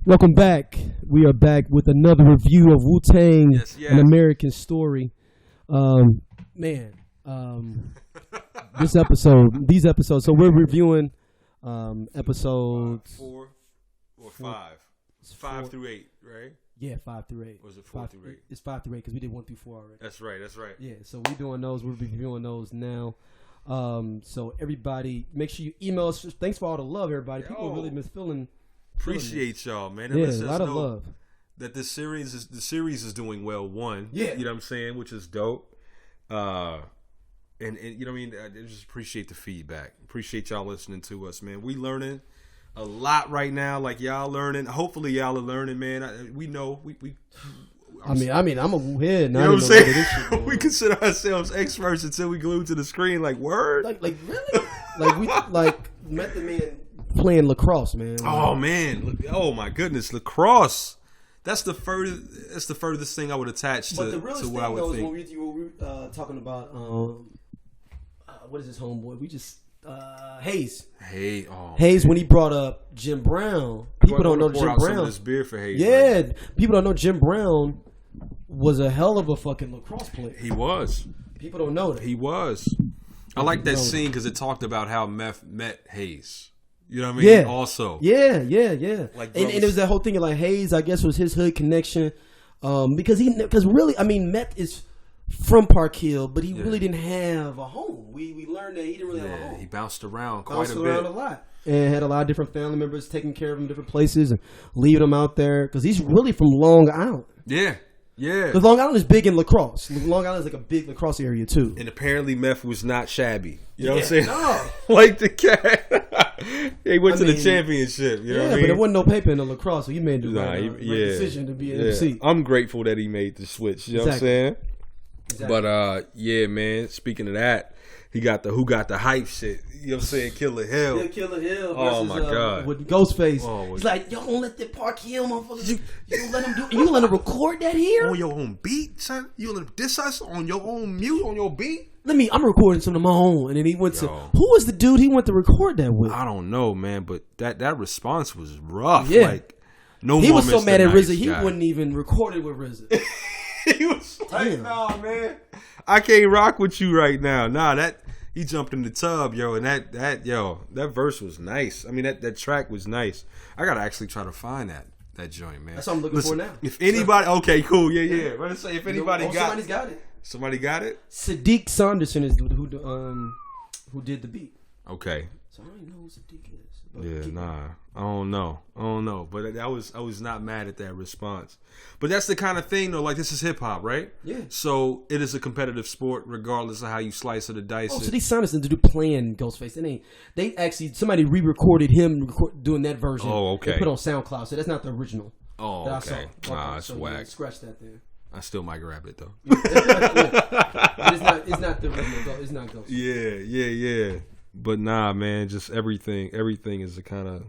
Welcome back. We are back with another review of Wu-Tang, An American Story. These episodes. So we're reviewing episodes 4 or 5. It's 5 through 8, right? Yeah, 5 through 8. Or is it 4 through 8? It's 5 through 8 because we did 1 through 4 already. That's right. Yeah, so we're doing those. We're reviewing those now. So everybody, make sure you email us. Thanks for all the love, everybody. People really been feeling. Appreciate y'all, man. Yeah, a lot of love. That the series is doing well. One, yeah, you know what I'm saying, which is dope. And you know what I mean. I just appreciate the feedback. Appreciate y'all listening to us, man. We learning a lot right now. Like y'all learning. Hopefully y'all are learning, man. We know we. I'm a head. You know what I'm saying? We consider ourselves experts until we glued to the screen. Like word. Like really? we met the man playing lacrosse, man. Oh man! Oh my goodness, lacrosse. That's the furthest thing I would attach to what I would think. When we were talking about what is his homeboy? We just Hayes. Hayes when he brought up Jim Brown. People don't know Jim Brown. This beer for Hayes. Yeah, right? People don't know Jim Brown was a hell of a fucking lacrosse player. He was. People don't know that. He was. I like that scene because it talked about how Meth met Hayes. You know what I mean? Yeah. Also. Yeah. Like, and it was that whole thing of like Hayes, I guess, was his hood connection. Because really, I mean, Meth is from Park Hill, but he really didn't have a home. We learned that he didn't really have a home. He bounced around quite a bit. A lot. And had a lot of different family members taking care of him in different places and leaving him out there. Because he's really from Long Island. Yeah. Because Long Island is big in lacrosse. Long Island is like a big lacrosse area too. And apparently Meth was not shabby. You know what I'm saying? No. Like the cat. He went to the championship. You know what I mean? But there wasn't no paper in the lacrosse, so he made the right decision to be an MC. I'm grateful that he made the switch. You know what I'm saying? Exactly. But man, speaking of that, he got the who got the hype shit. You know what I'm saying? Killer Hill. Yeah, Killer Hill. Oh my God. With Ghostface. He's like, y'all don't let that Park Hill motherfuckers. You don't let him do. You don't let him record that here on your own beat, son. You let him diss us on your own mute on your beat. I'm recording some of my own. And then he went to who was the dude he went to record that with? I don't know, man. But that response was rough. Yeah. Like no. He more was so Mr. mad at Nice RZA. He guy. wouldn't even record it with RZA. He was like, "Nah, man, I can't rock with you right now." Nah, that he jumped in the tub, yo, and that verse was nice. I mean, that track was nice. I gotta actually try to find that joint, man. That's what I'm looking for now. If anybody, okay, cool, yeah. Let's say if anybody somebody's got it. Somebody got it. Sadiq Saunderson is who did the beat. Okay. So I don't even know who Sadiq is. I don't know. But I was not mad at that response. But that's the kind of thing, though. Like, this is hip hop, right? Yeah. So it is a competitive sport, regardless of how you slice or the dice. Oh, Sadiq Saunderson to do playing Ghostface. They actually somebody re-recorded him doing that version. Oh, okay. They put on SoundCloud, so that's not the original. Oh, okay. Nah, that's whack. Scratch that there. I still might grab it though. It's not the original. It's not Ghost. Yeah. But nah, man, just everything is to kind of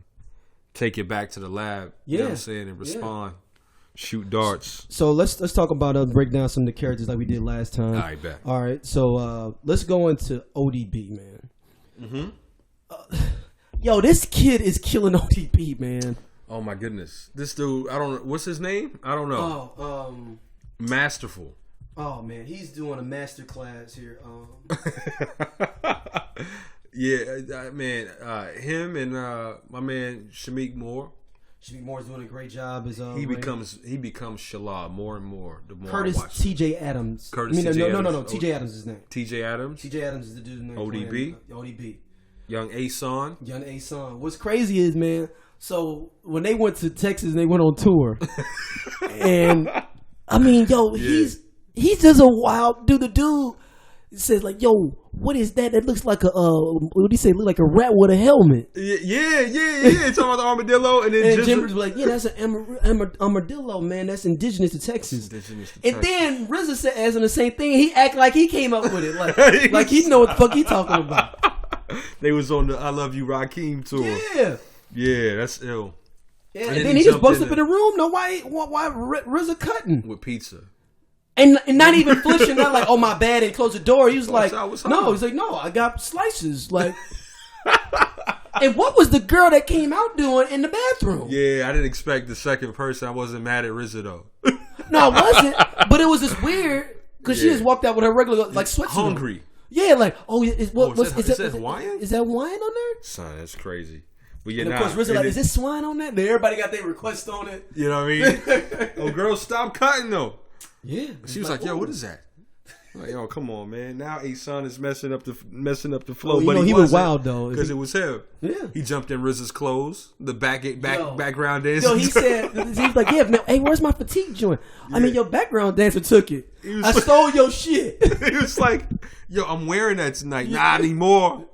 take it back to the lab. You know what I'm saying, and respond, shoot darts. So let's talk about break down some of the characters like we did last time. All right, bet. All right, so let's go into ODB, man. Mm-hmm. Yo, this kid is killing ODB, man. Oh my goodness, this dude. I don't know what's his name. I don't know. Masterful. Oh man, he's doing a master class here. Yeah, man. Him and my man Shameik Moore. Shameik Moore is doing a great job as he becomes Shala more and more. The more Curtis T.J. Adams. No. T.J. Adams is his name. T.J. Adams. T.J. Adams is the dude's name. ODB. Young Ason. What's crazy is, man. So when they went to Texas, they went on tour, and I mean, yo, he's just a wild dude. The dude says like, yo, what is that? That looks like what do you say? Look like a rat with a helmet. Yeah. Talking about the armadillo, and then Jim was like, yeah, that's an armadillo, man. That's indigenous to Texas. Then RZA said, as in the same thing, he act like he came up with it, like he know what the fuck he talking about. They was on the I Love You Rakim tour. Yeah, that's ill. Yeah, and then he just busted up in the room. No, why RZA cutting with pizza? And not even flinching, not like, oh my bad, and close the door. He was like, what's no, he's like, no, I got slices. Like, And what was the girl that came out doing in the bathroom? Yeah, I didn't expect the second person. I wasn't mad at RZA though. No, I wasn't. But it was just weird because she just walked out with her regular like sweatsuit. Hungry. Yeah, like is that Hawaiian? Is that Hawaiian on there? Son, that's crazy. But yeah, and of course, RZA like, is this swine on that? Everybody got their request on it. You know what I mean? Oh, girl, stop cutting though. Yeah, she was like, "Yo, what is that?" I'm like, yo, come on, man. Now A-Son is messing up the flow, but he was wild though because it was him. Yeah, he jumped in RZA's clothes, the background dancer. Yo, he was like, "Yeah, man, hey, where's my fatigue joint? Yeah. I mean, your background dancer took it. I stole your shit." He was like, "Yo, I'm wearing that tonight. Not anymore.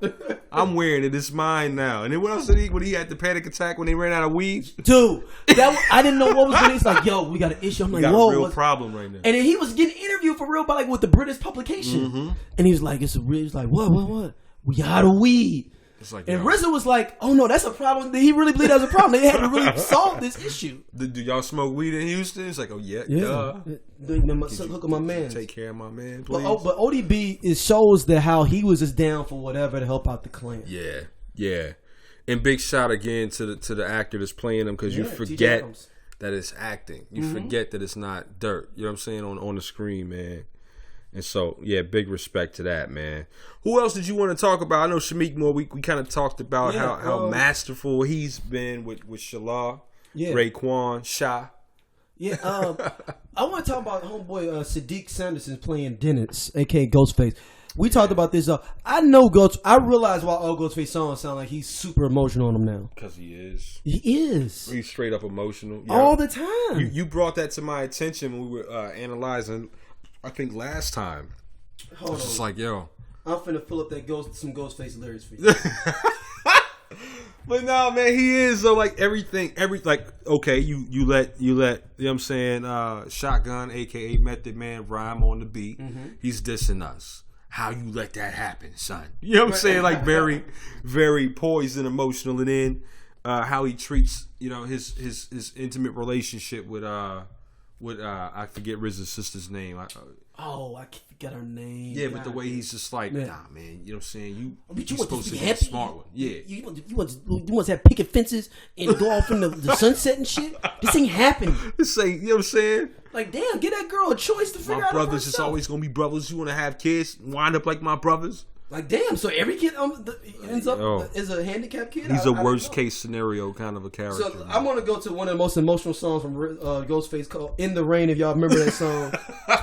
I'm wearing it. It's mine now." And then what else did he? When he had the panic attack when they ran out of weed, dude, I didn't know what was going on. He's like, "Yo, we got an issue." I'm like, "Whoa, a real problem right now." And then he was getting interviewed for real by like with the British publication, and he was like, "It's a real." He's like, "What? We out of weed." Like, and RZA was like, "Oh no, that's a problem." He really believed that was a problem. They had to really solve this issue. Do y'all smoke weed in Houston? It's like, oh yeah. Look at my man. Take care of my man, please. But ODB shows that how he was just down for whatever to help out the clan. Yeah. And big shout again to the actor that's playing him because you forget that it's acting. You forget that it's not dirt. You know what I'm saying on the screen, man. And so, yeah, big respect to that, man. Who else did you want to talk about? I know Shameik Moore, we kind of talked about how masterful he's been with Shala, Raekwon, Sha. Yeah, I want to talk about homeboy Sadiq Sanderson playing Dennis, a.k.a. Ghostface. We talked about this. I know I realize why all Ghostface songs sound like he's super emotional on them now. Because he is. He is. He's straight up emotional. Yeah. All the time. You brought that to my attention when we were analyzing, I think last time. Hold on. Just like, yo. I'm finna pull up some Ghostface lyrics for you. But no, man, he is like okay, you let you know what I'm saying, Shotgun, aka Method Man, rhyme on the beat. He's dissing us. How you let that happen, son? You know what I'm saying? Like very, very poised and emotional, and then how he treats his intimate relationship with I forget RZA's sister's name. I forget her name. Yeah, but the way he's just like, nah, man, you know what I'm saying? You're supposed to be a smart one. Yeah. You want to have picket fences and go off in the sunset and shit? This ain't happening. This ain't, you know what I'm saying? Like, damn, give that girl a choice to figure out. My brothers is always going to be brothers. You want to have kids, wind up like my brothers? Like, damn, so every kid ends up is a handicapped kid? He's a worst case scenario kind of a character. So I'm going to go to one of the most emotional songs from Ghostface called In the Rain, if y'all remember that song.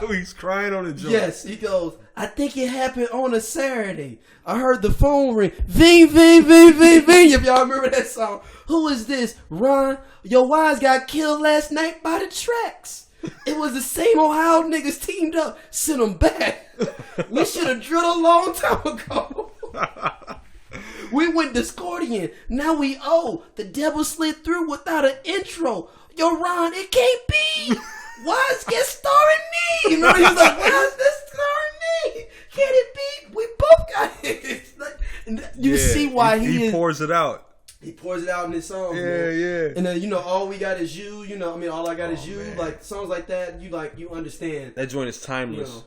He's crying on the joint. Yes, he goes, I think it happened on a Saturday. I heard the phone ring. Ving, ving, ving, ving, ving. If y'all remember that song. Who is this? Ron, your wives got killed last night by the tracks. It was the same Ohio niggas teamed up. Sent them back. We should have drilled a long time ago. We went Discordian. Now we owe. The devil slid through without an intro. Yo, Ron, it can't be. Why is it starring me? You know, he was like, why is this starring me? Can it be? We both got it. Like, you see why he pours it out. He pours it out in his songs. Yeah. And then, all we got is you. All I got is you. Man. Like songs like that, you understand. That joint is timeless.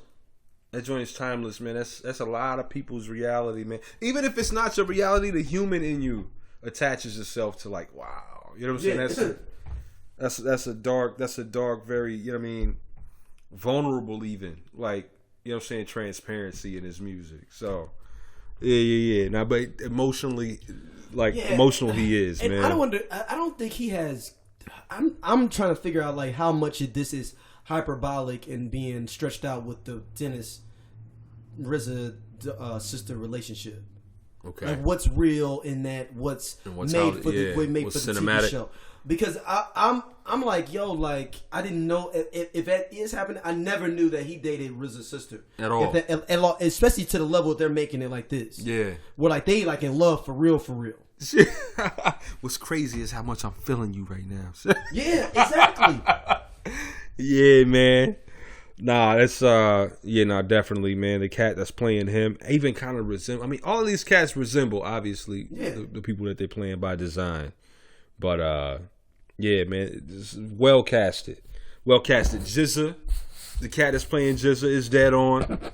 That joint is timeless, man. That's a lot of people's reality, man. Even if it's not your reality, the human in you attaches itself to like, wow. You know what I'm saying? That's a dark, very, you know what I mean, vulnerable even. Like, you know what I'm saying, transparency in his music. So, yeah. Now, but emotionally, emotional he is, and man. I don't think he has. I'm trying to figure out like how much of this is hyperbolic and being stretched out with the Dennis RZA sister relationship. Okay, like what's real in that? What's made for the TV show? Because I'm like, yo, like I didn't know if that is happening. I never knew that he dated RZA's sister at all. Especially to the level that they're making it like this. Yeah, where like they like in love for real. What's crazy is how much I'm feeling you right now. Yeah, exactly. Yeah, man. Nah, that's definitely, man. The cat that's playing him even kind of resemble. I mean, all of these cats resemble obviously the people that they're playing by design. But yeah, man, it's well casted. GZA, the cat that's playing GZA is dead on.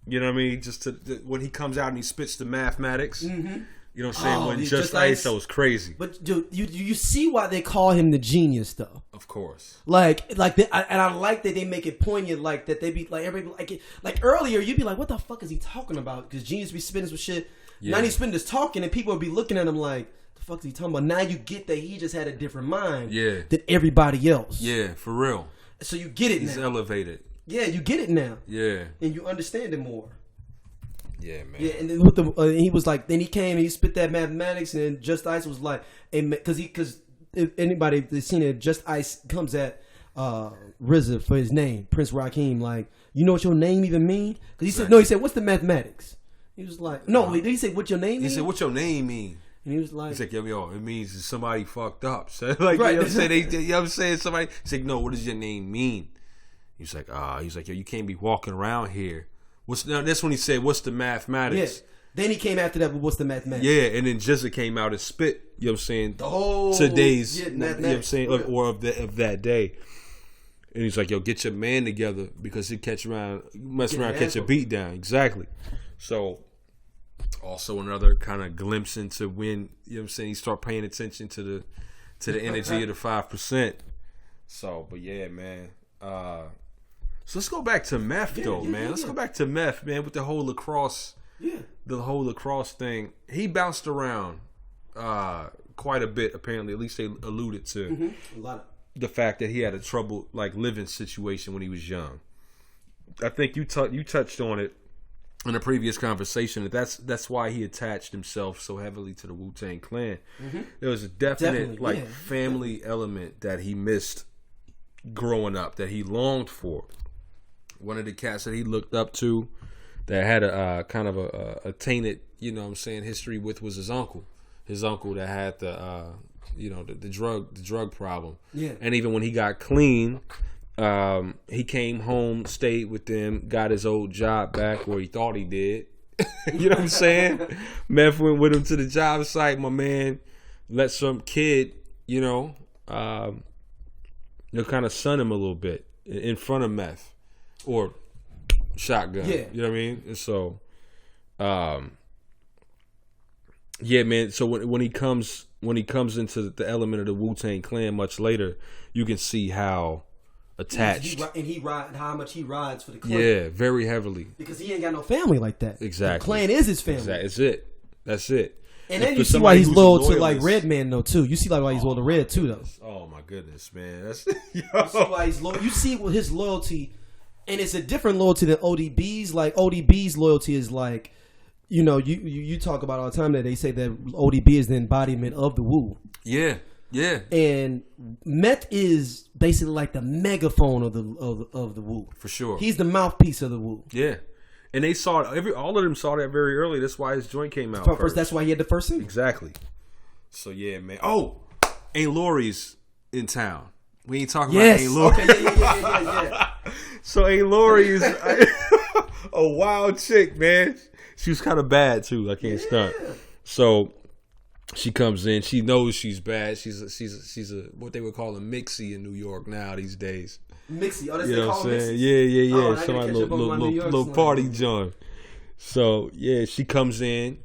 You know what I mean? Just when he comes out and he spits the mathematics. Mm-hmm. You know what I'm saying? When Just Ice, that was crazy. But dude, you see why they call him the genius, though. Of course. And I like that they make it poignant, like that they be like everybody like earlier you'd be like, what the fuck is he talking about? Because genius be spitting some shit. Yeah. Now he's spitting this talking, and people would be looking at him like, the fuck is he talking about? Now you get that he just had a different mind than everybody else. Yeah, for real. So you get it now. He's elevated. Yeah, you get it now. Yeah. And you understand it more. Yeah, man. Yeah, and then with he was like, then he came and he spit that mathematics, and then Just Ice was like, because if anybody that's seen it, Just Ice comes at RZA for his name, Prince Rakeem, like, you know what your name even mean? Because he said, no, he said, what's the mathematics? He was like, no, did he say what your name mean? He said, what your name mean? And he was like, he's like, yo, it means somebody fucked up. So like, right. You know what I'm saying? You know what I'm saying? Somebody, he's like, no, what does your name mean? He's like, yo, you can't be walking around here. That's when he said, what's the mathematics? Yeah. Then he came after that with what's the mathematics? Yeah, and then Jizza came out and spit, you know what I'm saying? The whole today's, you know what I'm saying? Yeah. Or of that day. And he's like, yo, get your man together because he catch around, catch a beat down. Exactly. So, also another kind of glimpse into when, you know what I'm saying, you start paying attention to the energy of the 5%. So, but yeah, man. So let's go back to meth man. Let's go back to meth, man, with the whole lacrosse. Yeah. The whole lacrosse thing. He bounced around quite a bit, apparently. At least they alluded to a lot. The fact that he had a troubled living situation when he was young. I think you touched on it in a previous conversation. That's why he attached himself so heavily to the Wu-Tang Clan. Mm-hmm. There was a definite family element that he missed growing up, that he longed for. One of the cats that he looked up to that had a kind of a tainted, you know what I'm saying, history with was his uncle. His uncle that had the drug problem. Yeah. And even when he got clean, he came home, stayed with them, got his old job back where he thought he did. You know what I'm saying? Meth went with him to the job site. My man let some kid, kind of sun him a little bit in front of Meth. Or shotgun. Yeah. You know what I mean? And so, yeah, man. So when he comes into the element of the Wu-Tang Clan much later, you can see how attached how much he rides for the clan. Yeah, very heavily. Because he ain't got no family like that. Exactly. The clan is his family. Exactly. That's it. And then you see why he's loyal to Redman though too. You see why he's loyal to Red too though. Oh my goodness, man. That's you see why he's loyal. You see his loyalty. And it's a different loyalty than ODB's. Like ODB's loyalty is like, you talk about all the time that they say that ODB is the embodiment of the Wu. Yeah, yeah. And Meth is basically like the megaphone of the Wu. For sure. He's the mouthpiece of the Wu. Yeah. And they saw it. All of them saw that very early. That's why his joint came out first. That's why he had the first single. Exactly. So yeah, man. Oh, Aunt Laurie's in town. We ain't talking about Aunt Laurie. Okay, yeah. So Aunt Laurie is a wild chick, man. She was kind of bad too. I can't stunt. So she comes in. She knows she's bad. She's a what they would call a mixie in New York now these days. Mixie. Oh, that's what they call mixie. Yeah. Oh, somebody little party joint. So yeah, she comes in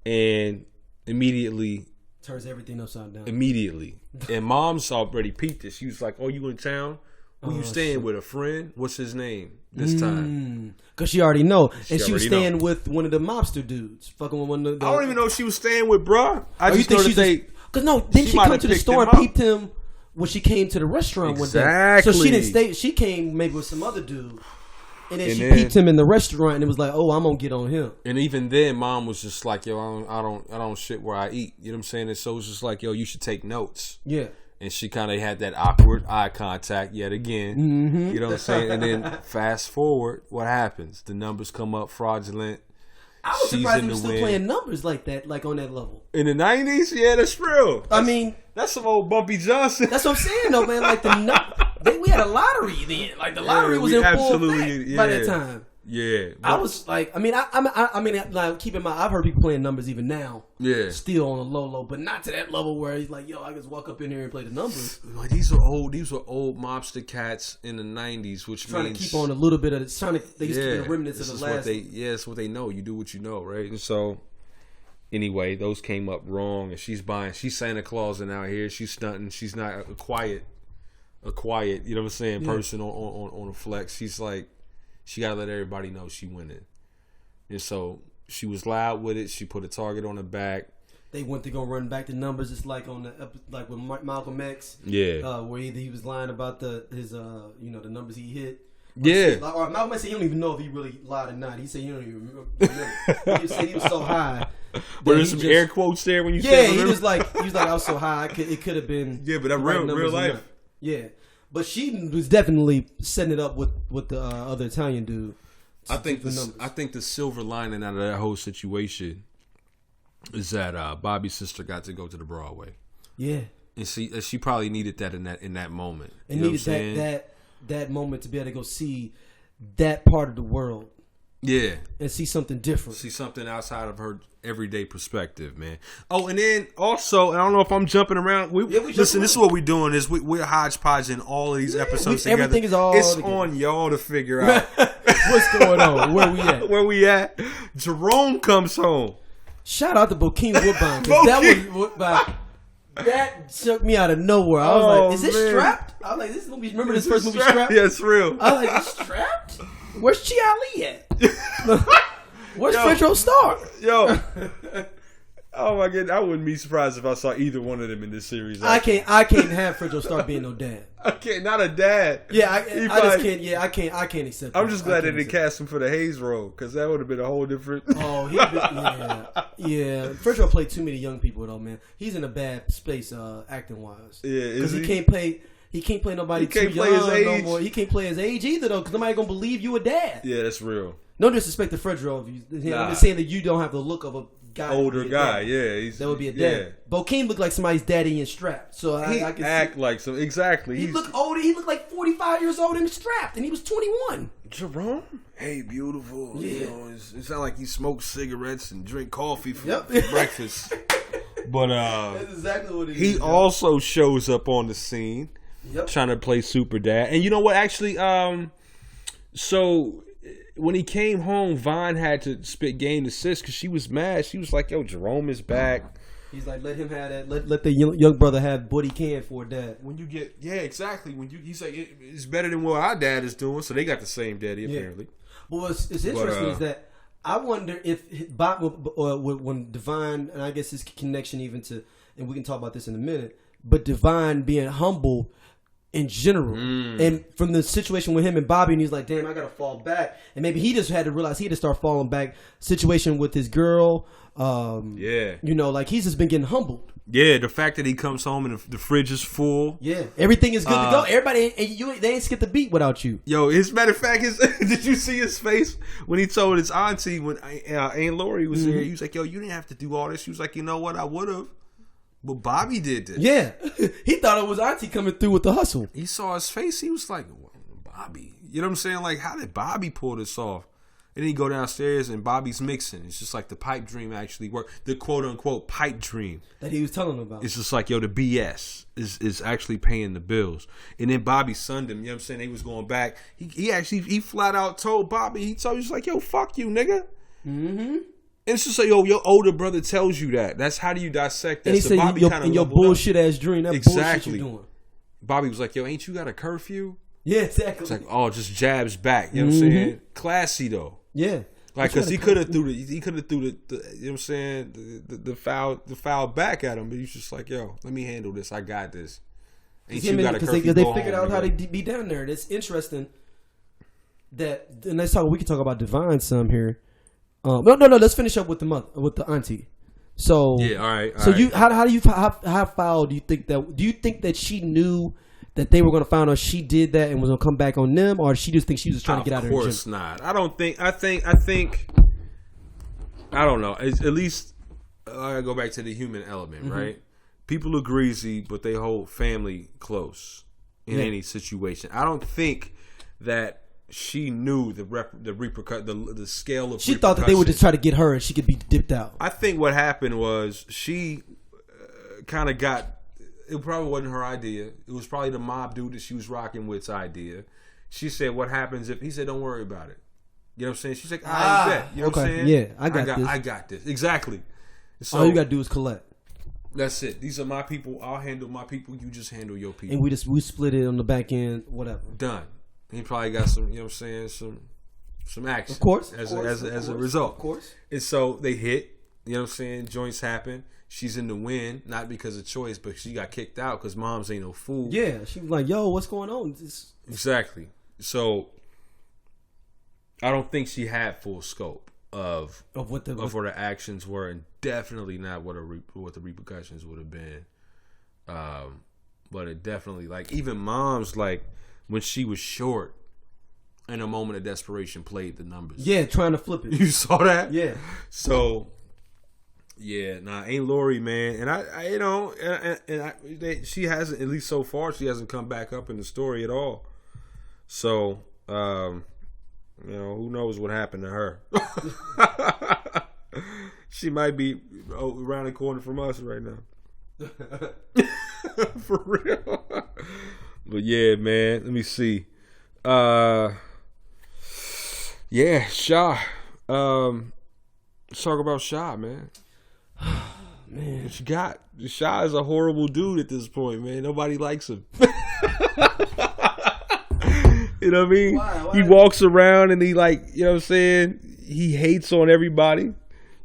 and immediately turns everything upside down. Immediately. And Mom's already peeped it. She was like, oh, you in town? Who you staying with? A friend? What's his name this time? Because she already know. And she was staying with one of the mobster dudes. Fucking with one of the... I don't even know if she was staying with bruh. I just know that they... Because no, then she come to the store and peeped him when she came to the restaurant one day. So she didn't stay. She came maybe with some other dude. And then she peeped him in the restaurant and it was like, oh, I'm gonna get on him. And even then, Mom was just like, yo, I don't shit where I eat. You know what I'm saying? And so it was just like, yo, you should take notes. Yeah. And she kind of had that awkward eye contact yet again. Mm-hmm. You know what I'm saying? And then fast forward, what happens? The numbers come up fraudulent. I was surprised he was still playing numbers like that, like on that level. In the 90s? Yeah, that's real. That's some old Bumpy Johnson. That's what I'm saying, though, man. Like we had a lottery then. Like the lottery was in full effect by that time. Yeah, I was like, I mean, like, keep in mind, I've heard people playing numbers even now. Yeah, still on a low, but not to that level where he's like, yo, I just walk up in here and play the numbers. Like, these were old mobster cats in the '90s, which trying means to keep on a little bit of it. They used to be the remnants of the last. It's what they know. You do what you know, right? And so, anyway, those came up wrong, and she's Santa Clausing out here. She's stunting. She's not a quiet, you know what I'm saying, person on a flex. She's like, she gotta let everybody know she winning. And so she was loud with it. She put a target on her back. They went to go run back the numbers. It's like on like with Malcolm X. Yeah. Where he was lying about his the numbers he hit. Or Malcolm X said he don't even know if he really lied or not. He said he don't even remember. He said he was so high. But there's some air quotes there when you said he was like I was so high. It could have been. Yeah, but that real life. Yeah. But she was definitely setting it up with the other Italian dude. I think the silver lining out of that whole situation is that Bobby's sister got to go to the Broadway. Yeah, and she probably needed that in that moment. And needed that moment to be able to go see that part of the world. Yeah, and see something different. See something outside of her everyday perspective, man. Oh, and then also, I don't know if I'm jumping around. Listen, this is what we're doing. Is we're hodgepodging all of these episodes together. Everything is all. It's together. On y'all to figure out what's going on. Where we at? Where we at? Jerome comes home. Shout out to Bokeem Woodbine. That shook me out of nowhere. I was like, "Is this Strapped?" I was like, "This movie." Remember this first movie, Strapped? Yeah, it's real. I was like, "Is Strapped? Where's Chi Ali at? Where's Fredro Starr?" Yo, oh my god, I wouldn't be surprised if I saw either one of them in this series. I can't have Fredro Starr being no dad. Not a dad. Yeah, I just can't. Yeah, I can't accept. I'm just glad they didn't cast him for the Hayes role because that would have been a whole different. Oh, yeah. Fredro played too many young people though, man. He's in a bad space, acting wise. Yeah, because he can't play. He can't play nobody too young no more. He can't play his age either though, because nobody gonna believe you a dad. Yeah, that's real. No disrespect to Fredro. I'm just saying that you don't have the look of a guy. Older guy, yeah. That would be a dad. Yeah. Bokeem looked like somebody's daddy in Strapped. So I can act like some exactly. He looked older. He looked like 45 years old and Strapped, and he was 21. Jerome, hey, beautiful. Yeah, you know, it sounds like he smokes cigarettes and drink coffee for breakfast. But that's exactly what it is. He also shows up on the scene, trying to play super dad. And you know what? Actually, so when he came home, Vaughn had to spit game to Sis because she was mad. She was like, "Yo, Jerome is back." He's like, "Let him have that. Let the young brother have what he can for dad." When you get, exactly. He's like, it's better than what our dad is doing. So they got the same daddy apparently. Well, what's interesting is that I wonder if Bob when Divine, and I guess his connection even to, and we can talk about this in a minute, but Divine being humble in general, and from the situation with him and Bobby, and he's like, "Damn, I gotta fall back," and maybe he just had to realize he had to start falling back. Situation with his girl, like he's just been getting humbled. Yeah, the fact that he comes home and the fridge is full. Yeah, everything is good to go. Everybody, they ain't skipped a beat without you. Yo, as a matter of fact, did you see his face when he told his auntie when Aunt Laurie was here? He was like, "Yo, you didn't have to do all this." She was like, "You know what? I would have." But Bobby did this. Yeah. He thought it was auntie coming through with the hustle. He saw his face. He was like, Bobby. You know what I'm saying? Like, how did Bobby pull this off? And then he go downstairs and Bobby's mixing. It's just like the pipe dream actually worked. The quote unquote pipe dream. That he was telling about. It's just like, yo, the BS is actually paying the bills. And then Bobby sunned him. You know what I'm saying? He was going back. He flat out told Bobby. He was like, yo, fuck you, nigga. Mm-hmm. And it's just like, yo, your older brother tells you that. That's how do you dissect that? And he said, Bobby your bullshit ass dream. That bullshit you doing. Bobby was like, yo, ain't you got a curfew? Yeah, exactly. It's like, oh, just jabs back. You know what I'm saying? Classy though. Yeah. Like, cause he could have threw the you know what I'm saying, the foul back at him, but he's just like, yo, let me handle this. I got this. Ain't you got a curfew? Because they figured out how to be down there. And it's interesting that, and we can talk about Divine some here. No. Let's finish up with the auntie. So yeah, all right. How foul do you think that? Do you think that she knew that they were going to find out she did that and was going to come back on them, or she just think she was trying to get out of her? Of course not. I don't think. I think. I don't know. At least I go back to the human element, right? People are greasy, but they hold family close in any situation. I don't think that she knew the scale of. She thought that they would just try to get her and she could be dipped out. I think what happened was she kind of got. It probably wasn't her idea. It was probably the mob dude that she was rocking with's idea. She said, "What happens if?" He said, "Don't worry about it." You know what I'm saying? She's like, "I bet." You know what I'm saying? Yeah, I got this. Exactly. So all you gotta do is collect. That's it. These are my people. I'll handle my people. You just handle your people. And we split it on the back end. Whatever. Done. He probably got some. You know what I'm saying? Some action. Of course. As a result. Of course. And so they hit. You know what I'm saying? Joints happen. She's in the win, not because of choice, but she got kicked out because moms ain't no fool. Yeah, she was like, "Yo, what's going on?" Exactly. So I don't think she had full scope of what her actions were, and definitely not what the repercussions would have been. But it definitely, like, even moms, like when she was short, in a moment of desperation, played the numbers. Yeah, trying to flip it. You saw that? Yeah. So. Yeah, ain't Laurie, man, and I you know, she hasn't, at least so far, she hasn't come back up in the story at all. So, you know, who knows what happened to her? She might be around the corner from us right now. For real. But yeah, man, let me see. Yeah, Sha. Let's talk about Sha, man. Man, what you got? Sha is a horrible dude at this point, man. Nobody likes him. You know what I mean? Why? He walks around and he, like, you know what I'm saying? He hates on everybody. You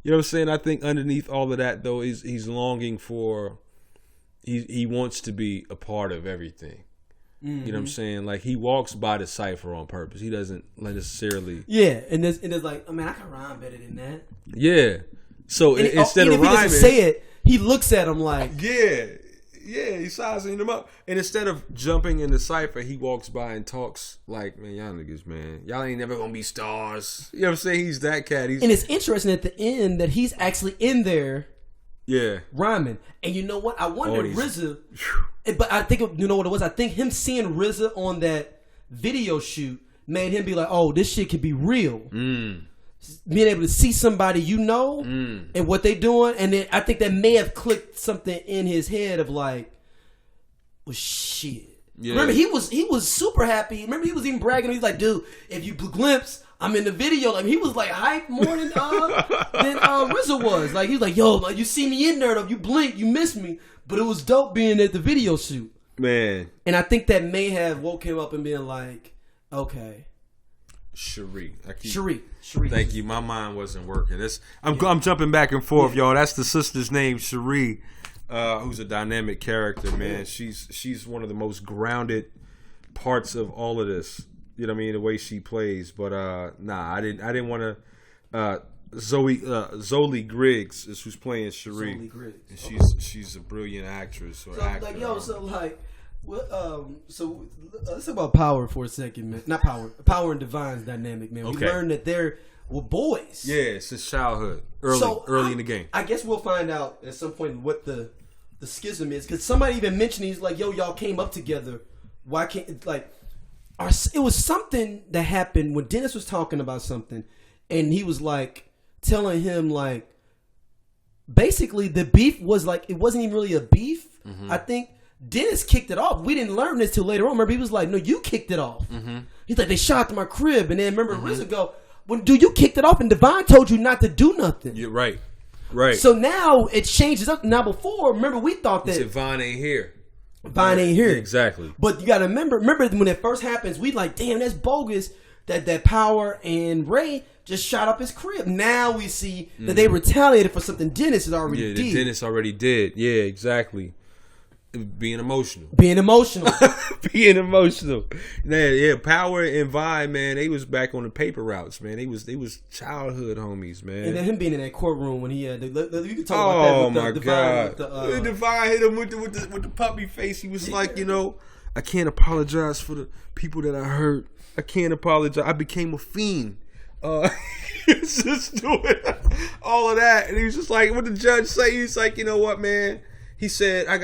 know what I'm saying? I think underneath all of that, though, he's longing for. He wants to be a part of everything. Mm-hmm. You know what I'm saying? Like, he walks by the cipher on purpose. He doesn't necessarily. Yeah, and there's like, I mean, I can rhyme better than that. Yeah. So instead of rhyming, if he doesn't say it, he looks at him like, yeah, he's sizing him up. And instead of jumping in the cipher, he walks by and talks like, man, y'all niggas, man, y'all ain't never gonna be stars. You know what I'm saying? He's that cat. And it's interesting at the end that he's actually in there, rhyming. And you know what? I wonder RZA, but I think you know what it was. I think him seeing RZA on that video shoot made him be like, oh, this shit could be real. Being able to see somebody and what they doing, and then I think that may have clicked something in his head of like, well, shit. Yeah. Remember, he was super happy. Remember, he was even bragging. He's like, dude, if you glimpse, I'm in the video. Like, he was like hyped more than RZA was. Like, he was like, yo, like, you see me in there though. You blink, you miss me. But it was dope being at the video shoot, man. And I think that may have woke him up and being like, okay. Cherie. Thank you. My mind wasn't working. I'm jumping back and forth, y'all. That's the sister's name, Cherie, who's a dynamic character, man. She's one of the most grounded parts of all of this. You know what I mean? The way she plays. But I didn't want to. Zoli Griggs is who's playing Cherie. Zoli Griggs. And she's a brilliant actress or actor. Like, yo, so like. Well, so let's talk about power for a second, man. Not power. Power and Divine's dynamic, man. We learned that they're boys. Yeah, since childhood, early in the game. I guess we'll find out at some point what the schism is, because somebody even mentioned, he's like, "Yo, y'all came up together. Why can't it was something that happened when Dennis was talking about something, and he was like telling him like, basically the beef was like it wasn't even really a beef. Mm-hmm. I think." Dennis kicked it off. We didn't learn this till later on. Remember, he was like, no, you kicked it off. Mm-hmm. He's like, they shot to my crib. And then remember, RZA go, well, dude, you kicked it off and Divine told you not to do nothing. You're right. So now it changes up. Now before, remember, we thought that Vine ain't here. Vine ain't here. Exactly. But you got to remember when it first happens, we like, damn, that's bogus that Power and Ray just shot up his crib. Now we see that they retaliated for something Dennis had already did. Dennis already did. Yeah, exactly. Being emotional. Being emotional. Yeah, Power and Vine, man, they was back on the paper routes, man. They was childhood homies, man. And then him being in that courtroom when he had you can talk about that with God. Divine hit him with the puppy face. He was like, you know, I can't apologize for the people that I hurt. I can't apologize. I became a fiend. He was just doing all of that. And he was just like, what the judge say? He's like, you know what, man? He said, I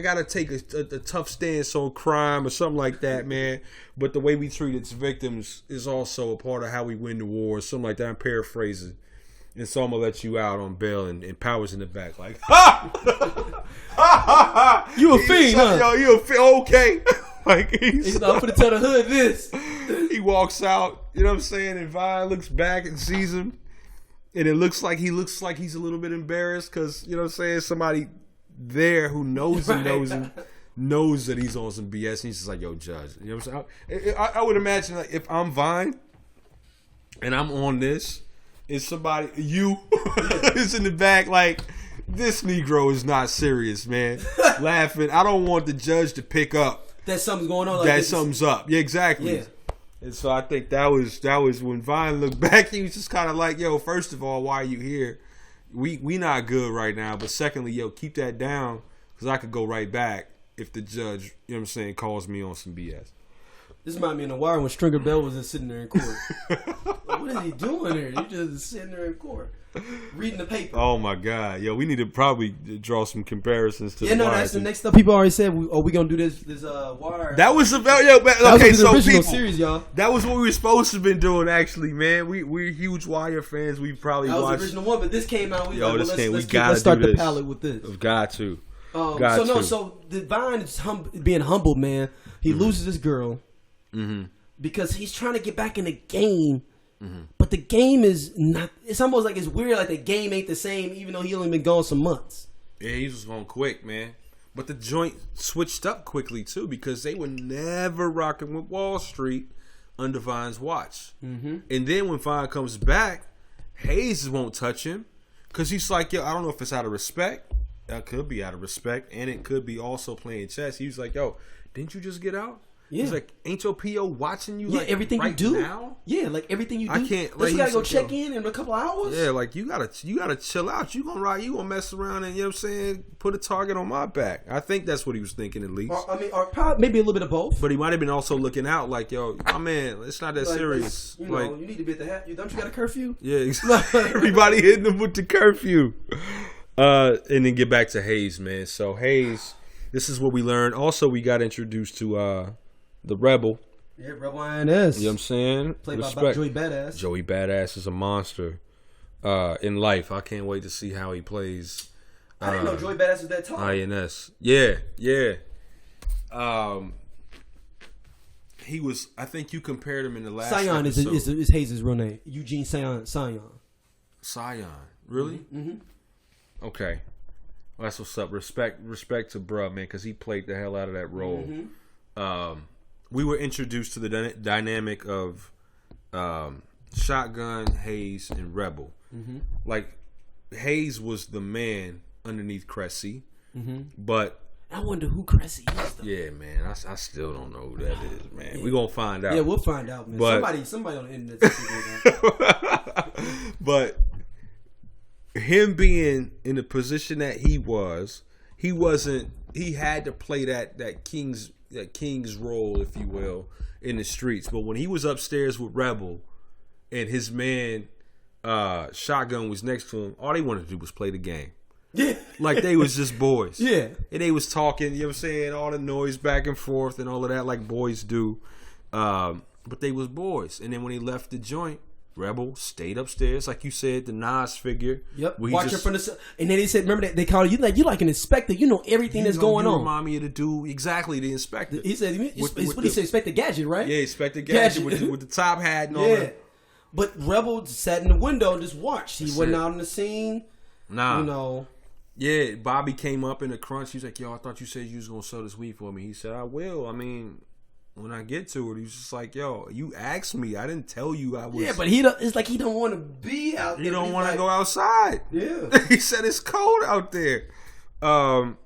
gotta take a tough stance on crime or something like that, man. But the way we treat its victims is also a part of how we win the war, something like that. I'm paraphrasing. And so I'm gonna let you out on bail, and Powers in the back like, you a fiend, huh? Yo, you a fiend? Okay. Like he's not gonna tell the hood this. He walks out, you know what I'm saying, and Vine looks back and sees him, and it looks like he's a little bit embarrassed because, you know what I'm saying, somebody there who knows him knows that he's on some BS, and he's just like, yo, Judge, you know what I'm saying? I would imagine like if I'm Vine and I'm on this, and somebody is in the back like, this Negro is not serious, man, laughing. I don't want the judge to pick up that something's going on. Like that something's up. Yeah, exactly. Yeah. And so I think that was when Vine looked back. He was just kind of like, yo, first of all, why are you here? We not good right now. But secondly, yo, keep that down because I could go right back if the judge, you know what I'm saying, calls me on some BS. This reminded me in The Wire when Stringer Bell was just sitting there in court. Like, what is he doing here? He's just sitting there in court, reading the paper. Oh my God, yo, we need to probably draw some comparisons to. Yeah, no, that's the next stuff. People already said, we gonna do this Wire. That was about okay. So original people, series, y'all. That was what we were supposed to have been doing, actually, man. We're huge Wire fans. We probably that was watched the original one, but this came out. Let's start the palette with this. We've got to. So the Vine is being humbled, man. He loses his girl. Mm-hmm. Because he's trying to get back in the game, but the game is not. It's almost like it's weird. Like the game ain't the same, even though he only been gone some months. Yeah, he was going quick, man. But the joint switched up quickly too, because they were never rocking with Wall Street under Vine's watch. Mm-hmm. And then when Vine comes back, Hayes won't touch him because he's like, yo, I don't know if it's out of respect. That could be out of respect, and it could be also playing chess. He was like, yo, didn't you just get out? Yeah. He's like, ain't your PO watching you? Yeah, like everything right you do. Now? Yeah, like everything you do. I can't. Like, you gotta go check in a couple hours. Yeah, like you gotta chill out. You gonna mess around and, you know what I'm saying, put a target on my back. I think that's what he was thinking at least. Or probably maybe a little bit of both. But he might have been also looking out like, yo, my man, it's not that serious. You know, you need to be at the hat. Don't you got a curfew? Yeah, exactly. Everybody hitting him with the curfew. And then get back to Hayes, man. So Hayes, this is what we learned. Also, we got introduced to the Rebel. Yeah, Rebel INS. You know what I'm saying? Played by Joey Badass. Joey Badass is a monster in life. I can't wait to see how he plays. I didn't know Joey Badass was that tall. INS. Yeah. He was, I think you compared him in the last Sion episode. is Hayes' real name. Eugene Sion. Sion. Really? Mm-hmm. Okay. Well, that's what's up. Respect to bruh, man, because he played the hell out of that role. Mm-hmm. We were introduced to the dynamic of Shotgun, Hayes, and Rebel. Mm-hmm. Like, Hayes was the man underneath Cressy, but I wonder who Cressy is, though. Yeah, man, I still don't know who that is, man. Yeah. We're gonna find out. Yeah, we'll find out, man. But, somebody on the internet that. But him being in the position that he had to play that king's role, if you will, in the streets. But when he was upstairs with Rebel and his man Shotgun was next to him, all they wanted to do was play the game. Yeah. Like they was just boys. Yeah. And they was talking, you know what I'm saying, all the noise back and forth and all of that like boys do. But they was boys. And then when he left the joint, Rebel stayed upstairs, like you said, the Nas figure. Yep. Watching from the, and then they said, remember that they called you like an inspector. You know everything that's going on. Remind me of the dude, exactly, the inspector. He said, what he said, Inspector Gadget, right? Yeah, Inspector Gadget with the top hat and all that. But Rebel sat in the window and just watched. He wasn't out on the scene. Nah. You know. Yeah, Bobby came up in the crunch. He was like, yo, I thought you said you was going to sell this weed for me. He said, I will. I mean, when I get to it, he was just like, yo, you asked me. I didn't tell you I was. Yeah, but it's like he don't want to be out there. He don't want to go outside. Yeah. He said it's cold out there. But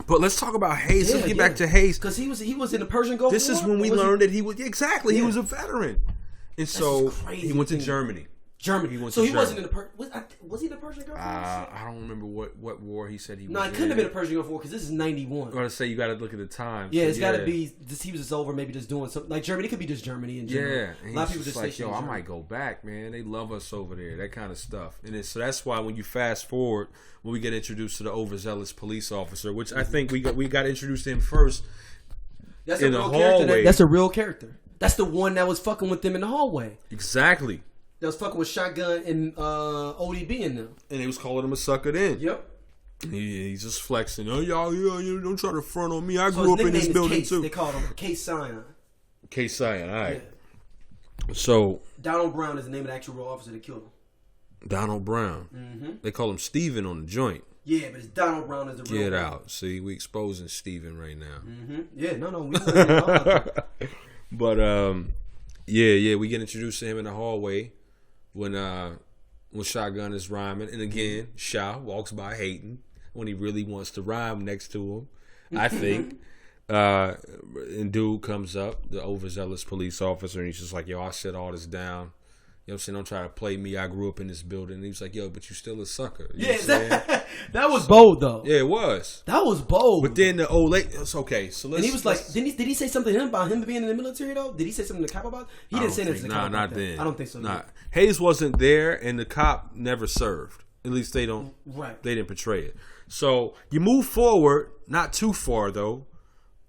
let's talk about Hayes. Let's get back to Hayes. Because he was in the Persian Gulf War. This is when we learned that he was, he was a veteran. And so he went to Germany. Germany. He went so to he Germany. wasn't in the was he in the Persian Gulf War? I don't remember what war he said he was in. No, it couldn't have been a Persian Gulf War because this is 91. I want to say you got to look at the time. Yeah, it's got to be. He was just over, maybe just doing something like Germany. It could be just Germany in general. Yeah, a lot of people just like, stationed yo, in I might go back, man. They love us over there, that kind of stuff. And so that's why when you fast forward, when we get introduced to the overzealous police officer, which I think we got introduced to him first. That's in a real the character. hallway. That's a real character. That's the one that was fucking with them in the hallway. Exactly. That was fucking with Shotgun and ODB in them. And they was calling him a sucker then. Yep. He's just flexing. Oh, y'all, don't try to front on me. I So grew his up in this nickname is building Case. too. They called him Case Sion. Case Sion, all right. Yeah. So Donald Brown is the name of the actual real officer that killed him. Donald Brown. Mm-hmm. They call him Steven on the joint. Yeah, but it's Donald Brown is the real. Get one. out. See, we exposing Steven right now. Mm-hmm. Yeah, no, we know that. But yeah, we get introduced to him in the hallway when Shotgun is rhyming, and again, Shaw walks by hating when he really wants to rhyme next to him. I think, and dude comes up, the overzealous police officer, and he's just like, "Yo, I set all this down. You know what I'm saying? Don't try to play me. I grew up in this building." And he was like, "Yo, but you still a sucker." You know what I'm saying? That was bold though. Yeah, it was. That was bold. But then the old lady, it's okay. So let's. And he was like, did he say something to him about him being in the military though? Did he say something to the cop about? He didn't say anything to the cop about not that. then. I don't think so. Nah. Hayes wasn't there, and the cop never served. At least they don't. Right. They didn't portray it. So you move forward, not too far though,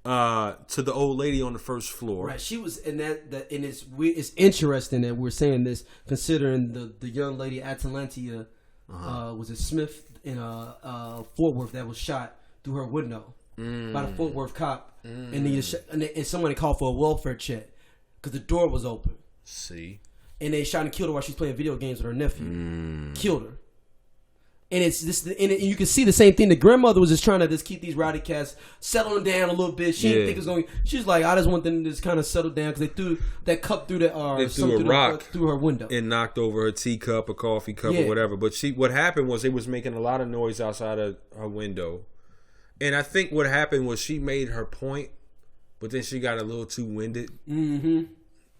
to the old lady on the first floor. Right, she was in that. And it's interesting that we're saying this, considering the young lady Atalantia was a Smith in Fort Worth that was shot through her window by the Fort Worth cop, and someone called for a welfare check because the door was open. See, and they shot and killed her while she was playing video games with her nephew. Killed her. And it's this, and you can see the same thing. The grandmother was just trying to just keep these rowdy cats settling down a little bit. She didn't think it was going. She's like, I just want them to just kind of settle down because they threw that cup through they threw a rock through her window and knocked over her teacup, a coffee cup, or whatever. But what happened was they was making a lot of noise outside of her window, and I think what happened was she made her point, but then she got a little too winded. Mm-hmm.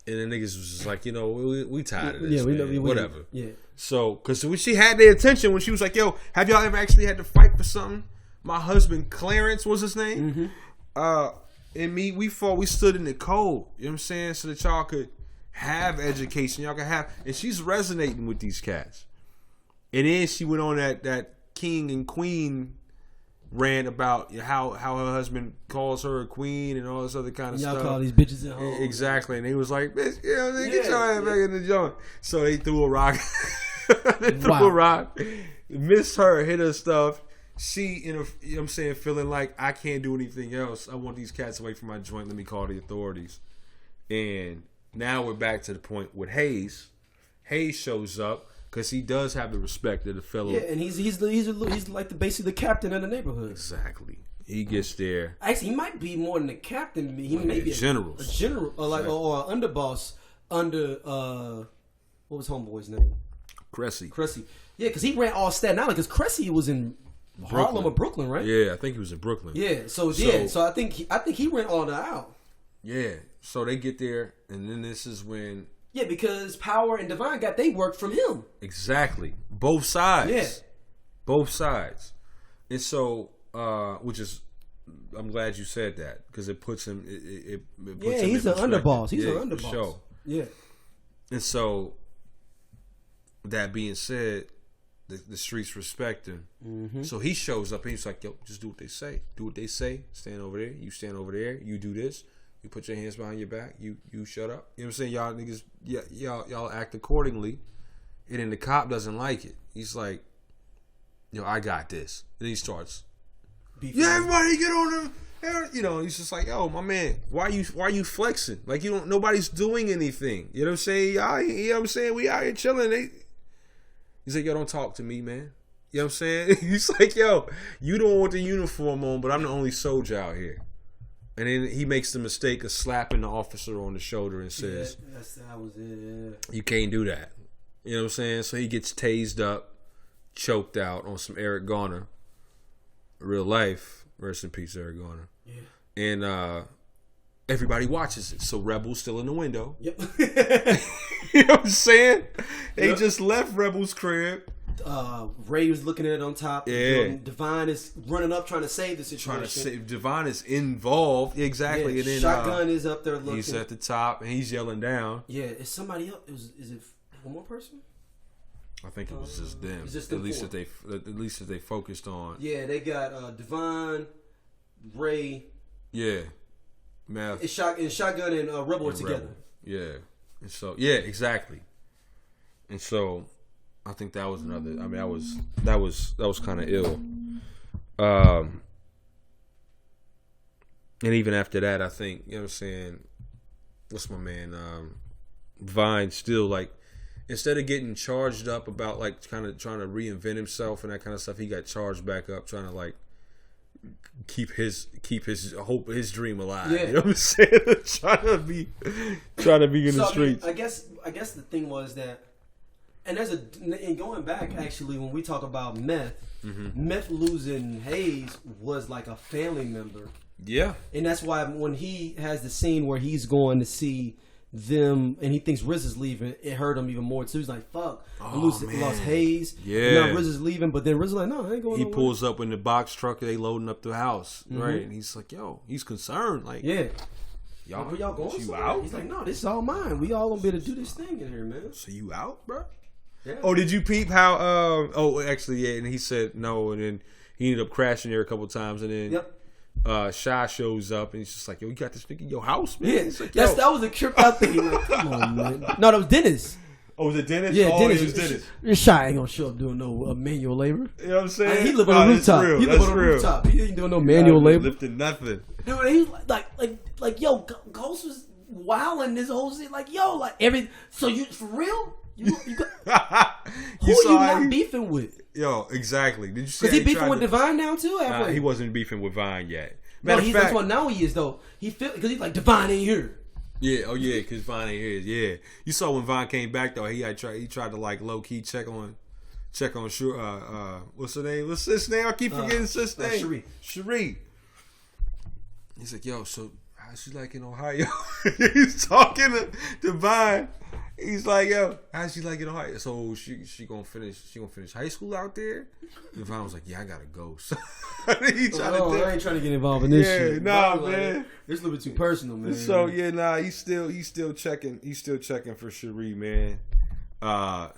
And the niggas was just like, we tired of this. Yeah, we know. Whatever. Yeah. So, because when she had their attention, when she was like, yo, have y'all ever actually had to fight for something? My husband, Clarence, was his name. Mm-hmm. And me, we fought, we stood in the cold. You know what I'm saying? So that y'all could have education. Y'all could have, and she's resonating with these cats. And then she went on that king and queen rant about how her husband calls her a queen and all this other kind of y'all stuff. Y'all call these bitches at home. Exactly. And he was like, bitch, get your ass back in the joint. So they threw a rock. A rock. Missed her, hit her stuff. She, you know what I'm saying, feeling like I can't do anything else. I want these cats away from my joint. Let me call the authorities. And now we're back to the point with Hayes. Hayes shows up. Because he does have the respect of the fellow. Yeah, and he's like basically the captain of the neighborhood. Exactly. He gets there. Actually, he might be more than a captain. He may be a general, or an underboss under what was homeboy's name? Cressy. Yeah, because he ran all Staten Island. Because Cressy was in Harlem or Brooklyn, right? Yeah, I think he was in Brooklyn. Yeah, so I think he ran all that out. Yeah, so they get there, and then this is when. Yeah, because Power and Divine got they work from him. Exactly. Both sides. Yeah. Both sides. And so, which is, I'm glad you said that because it puts him. It puts him he's an underboss. He's an underboss. Sure. Yeah. And so, that being said, the streets respect him. Mm-hmm. So he shows up and he's like, "Yo, just do what they say. Do what they say. Stand over there. You stand over there. You do this. You put your hands behind your back. You shut up." You know what I'm saying? Y'all niggas, y'all act accordingly. And then the cop doesn't like it. He's like, "Yo, I got this." And he starts, everybody get on him. He's just like, "Yo, my man, why you flexing? Like nobody's doing anything." You know what I'm saying? Y'all, you know what I'm saying? We out here chilling. He's like, "Yo, don't talk to me, man." You know what I'm saying? He's like, "Yo, you don't want the uniform on, but I'm the only soldier out here." And then he makes the mistake of slapping the officer on the shoulder and says, that was it. "You can't do that." You know what I'm saying? So he gets tased up, choked out on some Eric Garner. Real life. Rest in peace, Eric Garner. Yeah. And everybody watches it. So Rebel's still in the window. Yep. You know what I'm saying? They just left Rebel's crib. Ray was looking at it on top. Yeah. Divine is running up trying to save the situation. Trying to save. Divine is involved. Exactly. Yeah, and then Shotgun is up there looking. He's at the top and he's yelling down. Yeah, is somebody up? Is it one more person? I think it was just them. Just at least that they focused on. Yeah, they got Divine, Ray. Yeah. Math. And Shotgun and Rebel are together. Rebel. Yeah. And so exactly. And so I think that was another. I mean, that was kind of ill. And even after that, I think, you know what I'm saying, what's my man, Vine still, like, instead of getting charged up about, like, kind of trying to reinvent himself and that kind of stuff, he got charged back up trying to, like, keep his hope, his dream alive. Yeah. You know what I'm saying? trying to be in the streets. I guess the thing was that, and and going back, actually, when we talk about Meth, Meth losing Hayes was like a family member. Yeah. And that's why when he has the scene where he's going to see them and he thinks Riz is leaving, it hurt him even more too. He's like, fuck, I lost Hayes. Yeah. Now Riz is leaving, but then Riz is like, no, I ain't going He nowhere. pulls up in the box truck, they loading up the house. Right. And he's like, yo, he's concerned. Like, yeah. Y'all, Where y'all going? You out? He's like, no, this is all mine. We all gonna be able to do this thing in here, man. So you out, bro? Yeah. Oh, did you peep how? Actually, yeah. And he said no, and then he ended up crashing there a couple times, and then Shy shows up, and he's just like, "Yo, you got this nigga in your house, man?" Yeah, like, that was a trip out there. Like, come on, man. No, that was Dennis. Oh, was it Dennis? Yeah, oh, Dennis. It was Dennis. Your Shy ain't gonna show up doing no manual labor. You know what I'm saying? He live on a rooftop. He live on a rooftop. He ain't doing no manual labor. Lifting nothing. Dude, he was like, yo, Ghost was wilding this whole shit. Like, yo, like so you for real? Who are you not beefing with? Yo, exactly. Did you see? Because he beefing with Divine now too. Nah, he wasn't beefing with Vine yet. No, that's what now he is though. Because he's like, Divine ain't here. Yeah, because Vine ain't here. Yeah, you saw when Vine came back though. He tried to like low key check on sure. What's her name? What's sis name? I keep forgetting sis name. Cherie. He's like, yo, so how's she like in Ohio? He's talking to Vine. He's like, yo, how's she like in Ohio? So she gonna finish high school out there? And Vine was like, yeah, I gotta go. So I ain't trying to get involved in this shit. Nah, man. Like, it's a little bit too personal, man. So yeah, nah, he's still checking for Cherie, man.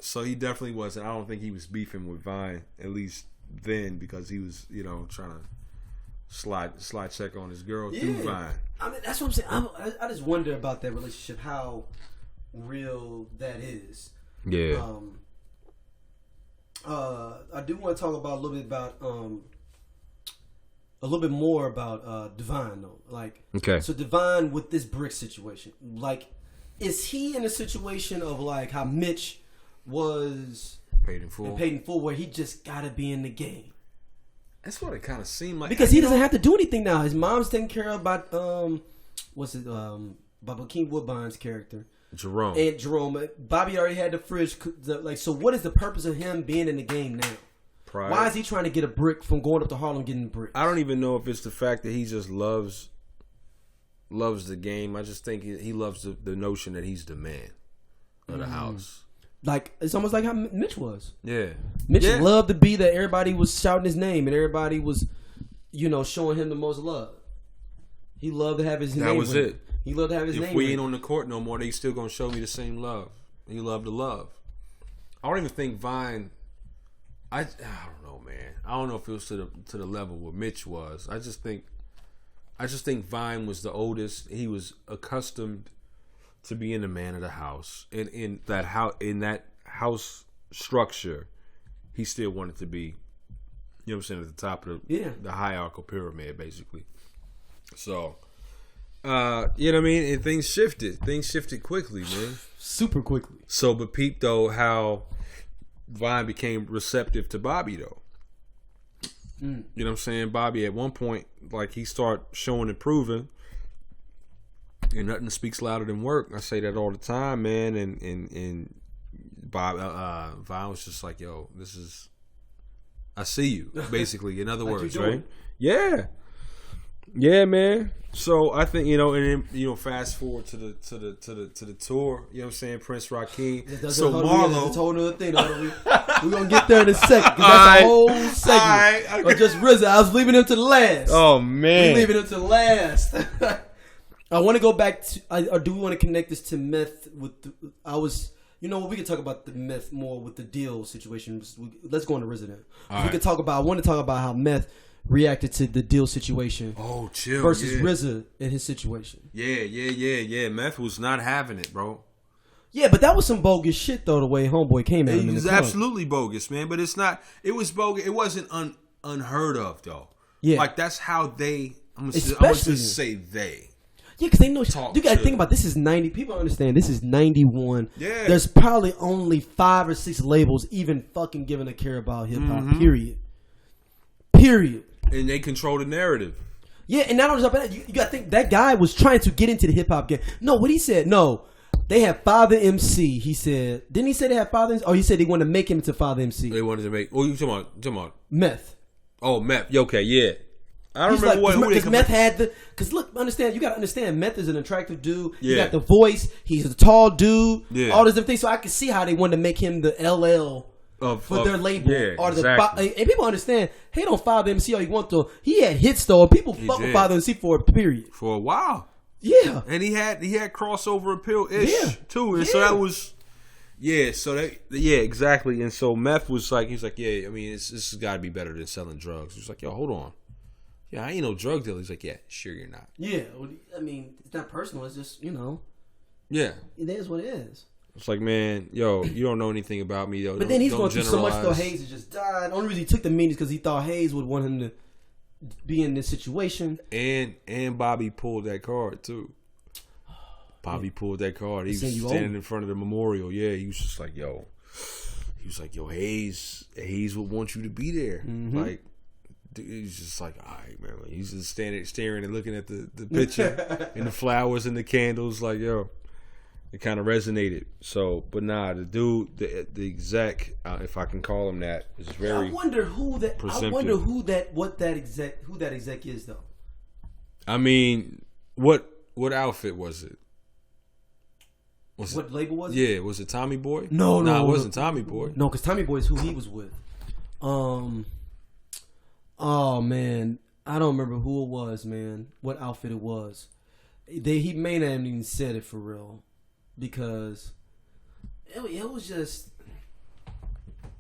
So he definitely wasn't. I don't think he was beefing with Vine, at least then, because he was, trying to slide check on his girl through Vine. I mean, that's what I'm saying. I just wonder about that relationship, how real that is. Yeah. I do want to talk about a little bit more about Divine though. Like, okay. So Divine with this brick situation, like, is he in a situation of like how Mitch was paid in full, where he just gotta be in the game? That's what it kind of seemed like. Because he doesn't have to do anything now. His mom's taking care of by Baba King Woodbine's character. Jerome. And Jerome. Bobby already had the fridge. So what is the purpose of him being in the game now? Pride. Why is he trying to get a brick from going up to Harlem getting a brick? I don't even know if it's the fact that he just loves the game. I just think he loves the notion that he's the man of the house. Like, it's almost like how Mitch was. Yeah. Mitch loved to be that everybody was shouting his name and everybody was, showing him the most love. He loved to have his name. That was it. He loved to have his name. If we ain't on the court no more, they still gonna show me the same love. He loved the love. I don't even think Vine. I don't know, man. I don't know if it was to the level where Mitch was. I just think Vine was the oldest. He was accustomed to being the man of the house, and in that house structure, he still wanted to be. You know what I'm saying, at the top of the hierarchical pyramid, basically. So, you know what I mean? And things shifted. Things shifted quickly, man. Super quickly. So, but peep though how Vine became receptive to Bobby though. You know what I'm saying? Bobby at one point, like, he started showing and proving, and nothing speaks louder than work. I say that all the time, man. And Vine was just like, yo, I see you, basically. In other words, right? Yeah. Yeah, man. So I think and then fast forward to the tour. You know what I'm saying? Prince Rakeem. So Marlo, that's a whole other thing. We're gonna get there in a second. That's a whole segment. Or just RZA. I was leaving him to the last. Oh man, we leaving him to the last. I want to go back to, or do we want to connect this to meth? We can talk about the meth more with the deal situation. Let's go on to RZA. I want to talk about how meth reacted to the deal situation. Oh, chill. Versus RZA and his situation. Yeah. Meth was not having it, bro. Yeah, but that was some bogus shit, though, the way Homeboy came at him. It was absolutely bogus, man. But it's not. It was bogus. It wasn't unheard of, though. Yeah. Like, that's how they. I'm going to just say they. Yeah, because they know. You got to think about this is 90. People understand this is 91. Yeah. There's probably only 5 or 6 labels even fucking giving a care about hip hop. Period. And they control the narrative. Yeah, and not only that, you got to think that guy was trying to get into the hip hop game. No, what he said? No, they had Father MC. He said, didn't he say they had Father MC? Oh, he said they wanted to make him into Father MC. They wanted to make. Oh, you talking about meth? Oh, meth. Okay, yeah. I don't remember because Meth had the. Because look, you got to understand, Meth is an attractive dude. Yeah. You got the voice. He's a tall dude. Yeah. All these different things. So I could see how they wanted to make him the LL for their label. Yeah, exactly. And people understand. Hate on Father MC all you want to. He had hits though. People fuck with Father MC for a period. For a while. Yeah. And he had crossover appeal ish too. And so that was. Yeah, exactly. And so Meth was like, he's like, yeah, I mean, this has got to be better than selling drugs. He's like, yo, hold on. Yeah, I ain't no drug dealer. He's like, yeah, sure you're not. Yeah, I mean, it's not personal. It's just, Yeah. It is what it is. It's like, man, yo, you don't know anything about me, though. But then he's going through so much, though. Hayes has just died. The only reason he took the meetings because he thought Hayes would want him to be in this situation. And Bobby pulled that card, too. Bobby pulled that card. He was standing in front of the memorial. Yeah, he was just like, yo. He was like, yo, Hayes would want you to be there. Mm-hmm. Like, he's just like, all right, man. He's just staring and looking at the picture and the flowers and the candles. Like, yo, it kind of resonated. So, but nah, the dude, the exec, if I can call him that, is very. I wonder who that exec is though. I mean, what outfit was it? What label was it? Yeah, was it Tommy Boy? No, it wasn't Tommy Boy. No, because Tommy Boy is who he was with. Oh man, I don't remember who it was, man. What outfit it was? He may not have even said it for real, because it was just,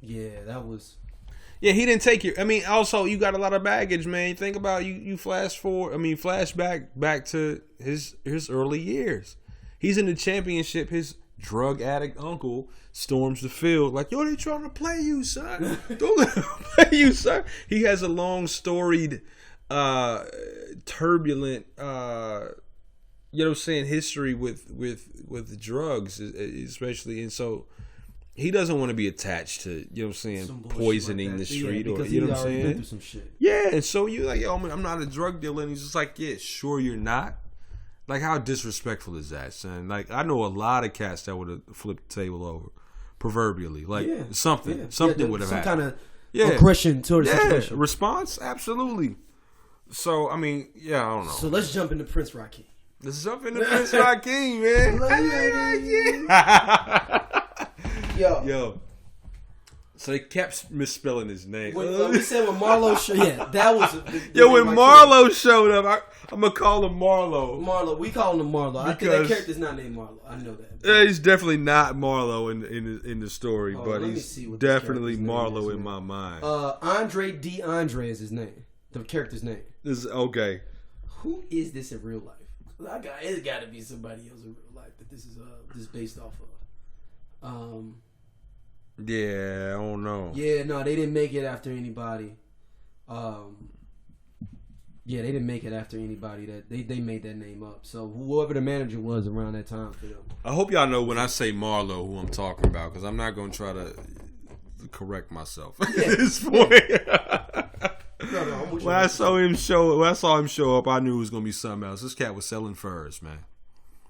that was. Yeah, he didn't take your. I mean, also you got a lot of baggage, man. Think about you flash back to his early years. He's in the championship. His drug addict uncle storms the field like, yo, they trying to play you, son. Don't let them play you, son. He has a long storied, turbulent, history with drugs, especially, and so he doesn't want to be attached to, poisoning like the street, or you know what I'm saying? Been through some shit. Yeah, and so you like, yo, I'm not a drug dealer, and he's just like, yeah, sure you're not. Like, how disrespectful is that, son? Like, I know a lot of cats that would have flipped the table over, proverbially. Like, something would have happened. Some kind of aggression toward the situation. Response? Absolutely. So, I mean, I don't know. So, let's jump into Prince Rakeem. Let's jump into Prince Rakeem, man. Yo. So they kept misspelling his name. We said when Marlo showed that was when Marlo showed up, I'm gonna call him Marlo. We call him Marlo. I think that character's not named Marlo. I know that. Yeah, he's definitely not Marlo in the story, but he's definitely Marlo in my mind. Andre D. Andre is his name. The character's name. This is okay. Who is this in real life? It's got to be somebody else in real life that this is based off of. Yeah, I don't know. Yeah, no, they didn't make it after anybody. They didn't make it after anybody that they made that name up. So whoever the manager was around that time for them. I hope y'all know when I say Marlo who I'm talking about, because I'm not going to try to correct myself at this point. When I saw him show up, I knew it was going to be something else. This cat was selling furs, man.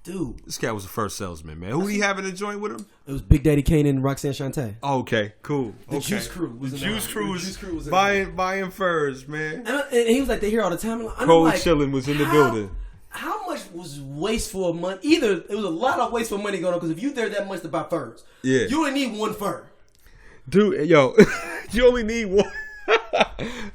Dude. This cat was the first salesman, man. Who he having to join with him? It was Big Daddy Kane and Roxanne Shante. Oh, okay, cool. The Juice Crew was buying furs, man. And he was like, they hear all the time. Cold Chillin' was in the building. much was wasteful of money? Either it was a lot of wasteful money going on because if you there that much to buy furs, you only need one fur. Dude, yo, you only need one.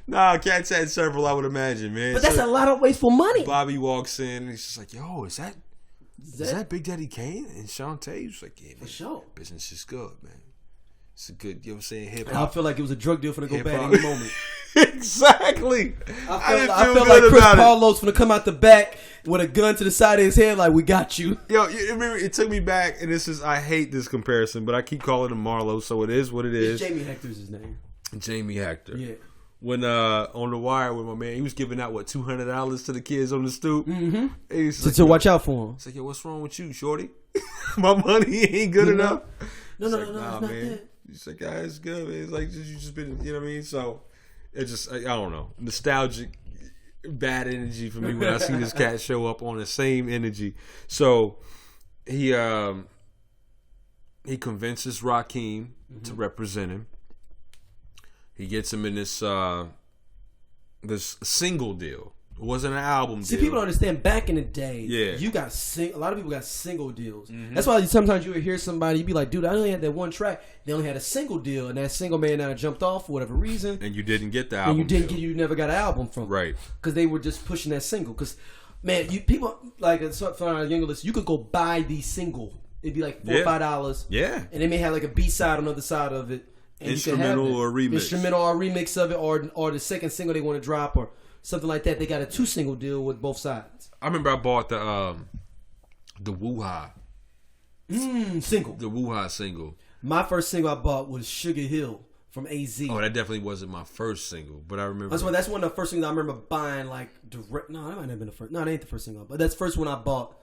Nah, cats had several, I would imagine, man. But that's a lot of wasteful money. Bobby walks in and he's just like, yo, is that Big Daddy Kane and Shantae? He's like, yeah, man. For sure. Business is good, man. It's a good, you know what I'm saying, hip And I hop. feel like it was a drug deal for to go bad in the moment. Exactly. I felt like Chris Paulo's finna come out the back with a gun to the side of his head, like, we got you. Yo, remember, it took me back, and I hate this comparison, but I keep calling him Marlo, so it is what it is. Jamie Hector's his name. Jamie Hector. Yeah. When on The Wire with my man, he was giving out $200 to the kids on the stoop. Mm-hmm. To watch out for him. It's like, yo, what's wrong with you, shorty? My money ain't good enough. No, it's not man. that. He's like, yeah, it's good, man. It's like you just been, you know what I mean? So it just, I don't know, nostalgic, bad energy for me when I see this cat show up on the same energy. So he convinces Rakeem to represent him. He gets him in this single deal. It wasn't an album deal. See, people don't understand. Back in the day, you got a lot of people got single deals. Mm-hmm. That's why sometimes you would hear somebody, you'd be like, dude, I only had that one track. They only had a single deal, and that single man now jumped off for whatever reason. And you didn't get the album. And you never got an album from them. Right. Because they were just pushing that single. Because, man, people, like, for our younger listeners, you could go buy the single. It'd be like $4 or $5. Yeah. And they may have like a B-side on the other side of it. And instrumental or remix. Instrumental or remix of it, or the second single they want to drop, or something like that. They got a 2-single deal with both sides. I remember I bought the Woo-ha. Single. The Woo-ha single. My first single I bought was Sugar Hill from AZ. Oh, that definitely wasn't my first single, but I remember. That's one of the first things I remember buying, like, direct. No, that might have been the first. No, that ain't the first single. But that's the first one I bought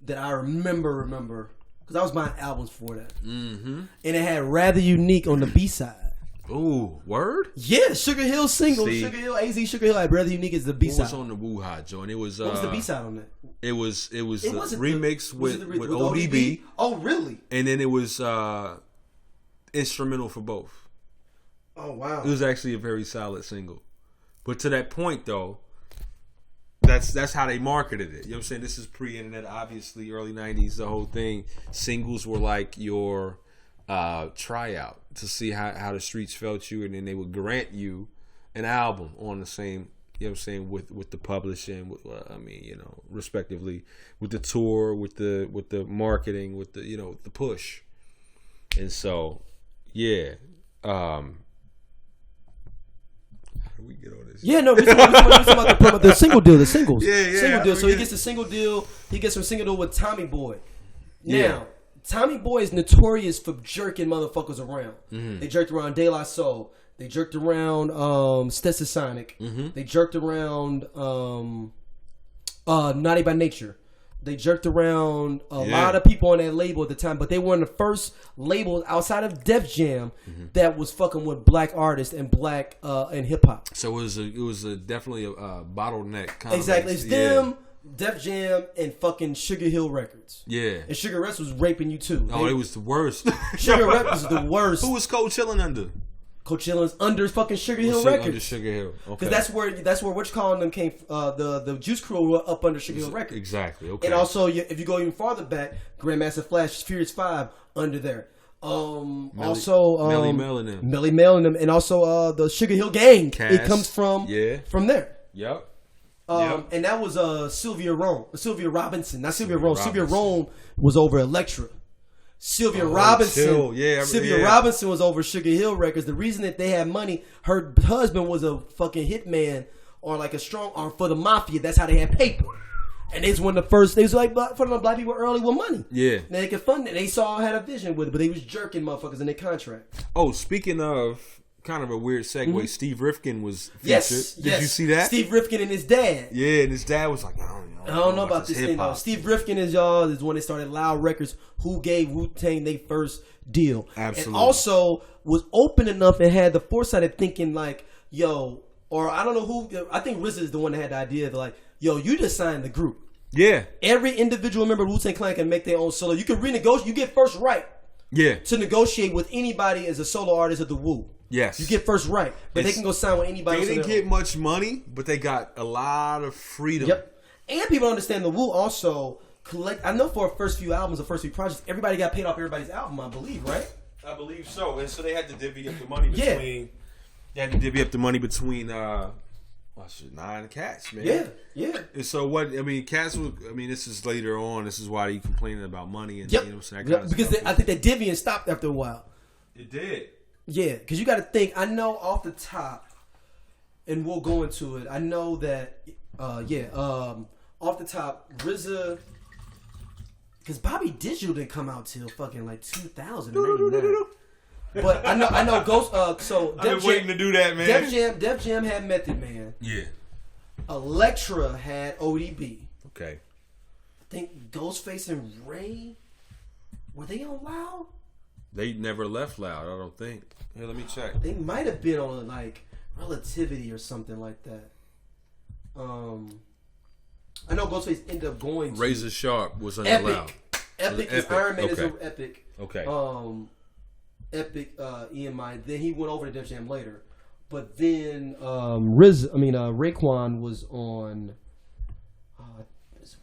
that I remember. Because I was buying albums for that. Mm-hmm. And it had Rather Unique on the B-side. Ooh, word? Yeah, Sugar Hill single. Sugar Hill, AZ Sugar Hill. Rather Unique is the B-side. What was on the Woo-ha joint? It was. What was the B-side on that? It was the remix with ODB. Oh, really? And then it was instrumental for both. Oh, wow. It was actually a very solid single. But to that point, though, that's how they marketed it. You know what I'm saying? This is pre-internet, obviously, early 90s, the whole thing. Singles were like your tryout to see how the streets felt you, and then they would grant you an album on the same, you know what I'm saying, with the publishing, with, respectively, with the tour, with the marketing, with the, the push. And so, yeah. We get on this. Yeah, no, we're talking about the single deal, the singles. Yeah. Single deal. So he gets the single deal. He gets some single deal with Tommy Boy. Now, Tommy Boy is notorious for jerking motherfuckers around. Mm-hmm. They jerked around De La Soul. They jerked around Stetsasonic. Mm-hmm. They jerked around Naughty by Nature. They jerked around a lot of people on that label at the time, but they were the first label outside of Def Jam that was fucking with black artists and black and hip hop. So it was definitely a bottleneck. Context. Exactly, it's them, Def Jam, and fucking Sugar Hill Records. Yeah, and Sugar Records was raping you too. It was the worst. Sugar Records was the worst. Who was Cold Chillin' under? Coachella's under fucking Sugar Hill Records. Under Sugar Hill, okay. Because that's where Which Calling them came. The Juice Crew were up under Sugar Hill Records. Exactly. Okay. And also, if you go even farther back, Grandmaster Flash, Furious 5 under there. Melly Mel and them, and also the Sugar Hill Gang. Cass. It comes from there. Yep. And that was Sylvia Robinson, not Sylvia Rome. Sylvia Rome was over Elektra. Sylvia Robinson Robinson was over Sugar Hill Records. The reason that they had money, her husband was a fucking hitman or like a strong arm for the mafia. That's how they had paper. And they was one of the first. They was like for the black people early with money. Yeah, and they could fund it. They had a vision with it, but they was jerking motherfuckers in their contract. Oh, speaking of kind of a weird segue, Steve Rifkin was featured. Yes. Did you see that? Steve Rifkin and his dad. Yeah, and his dad was like, I don't know about this thing though. Steve Rifkin is when they started Loud Records, who gave Wu-Tang their first deal. Absolutely. And also was open enough and had the foresight of thinking like, yo, or I don't know who, I think RZA is the one that had the idea of like, yo, you just signed the group. Yeah. Every individual member of Wu-Tang Clan can make their own solo. You can renegotiate, you get first right. Yeah. To negotiate with anybody as a solo artist of the Wu. Yes. You get first right. But they can go sign with anybody. They didn't get much money, but they got a lot of freedom. Yep. And people understand the Wu also collect. I know for the first few albums, the first few projects, everybody got paid off everybody's album. I believe, right? I believe so. And so they had to divvy up the money between. They had to divvy up the money between 9 cats, man. Yeah. And so what? I mean, cats. This is later on. This is why he complaining about money and yep. you know what I'm saying. Because I think that divvying stopped after a while. It did. Yeah, because you got to think. I know off the top, and we'll go into it. I know that. Off the top, RZA. Because Bobby Digital didn't come out till fucking like 2000. But I know Ghost. So I've been waiting to do that, man. Def Jam had Method Man. Yeah. Elektra had ODB. Okay. I think Ghostface and Ray, were they on Loud? They never left Loud. I don't think. Here, let me check. They might have been on like Relativity or something like that. I know Ghostface ended up going to Razor Sharp was on Epic. Loud. Epic is Iron Man is okay. on Epic. Okay. Epic EMI. Then he went over to Def Jam later. But then Raekwon was on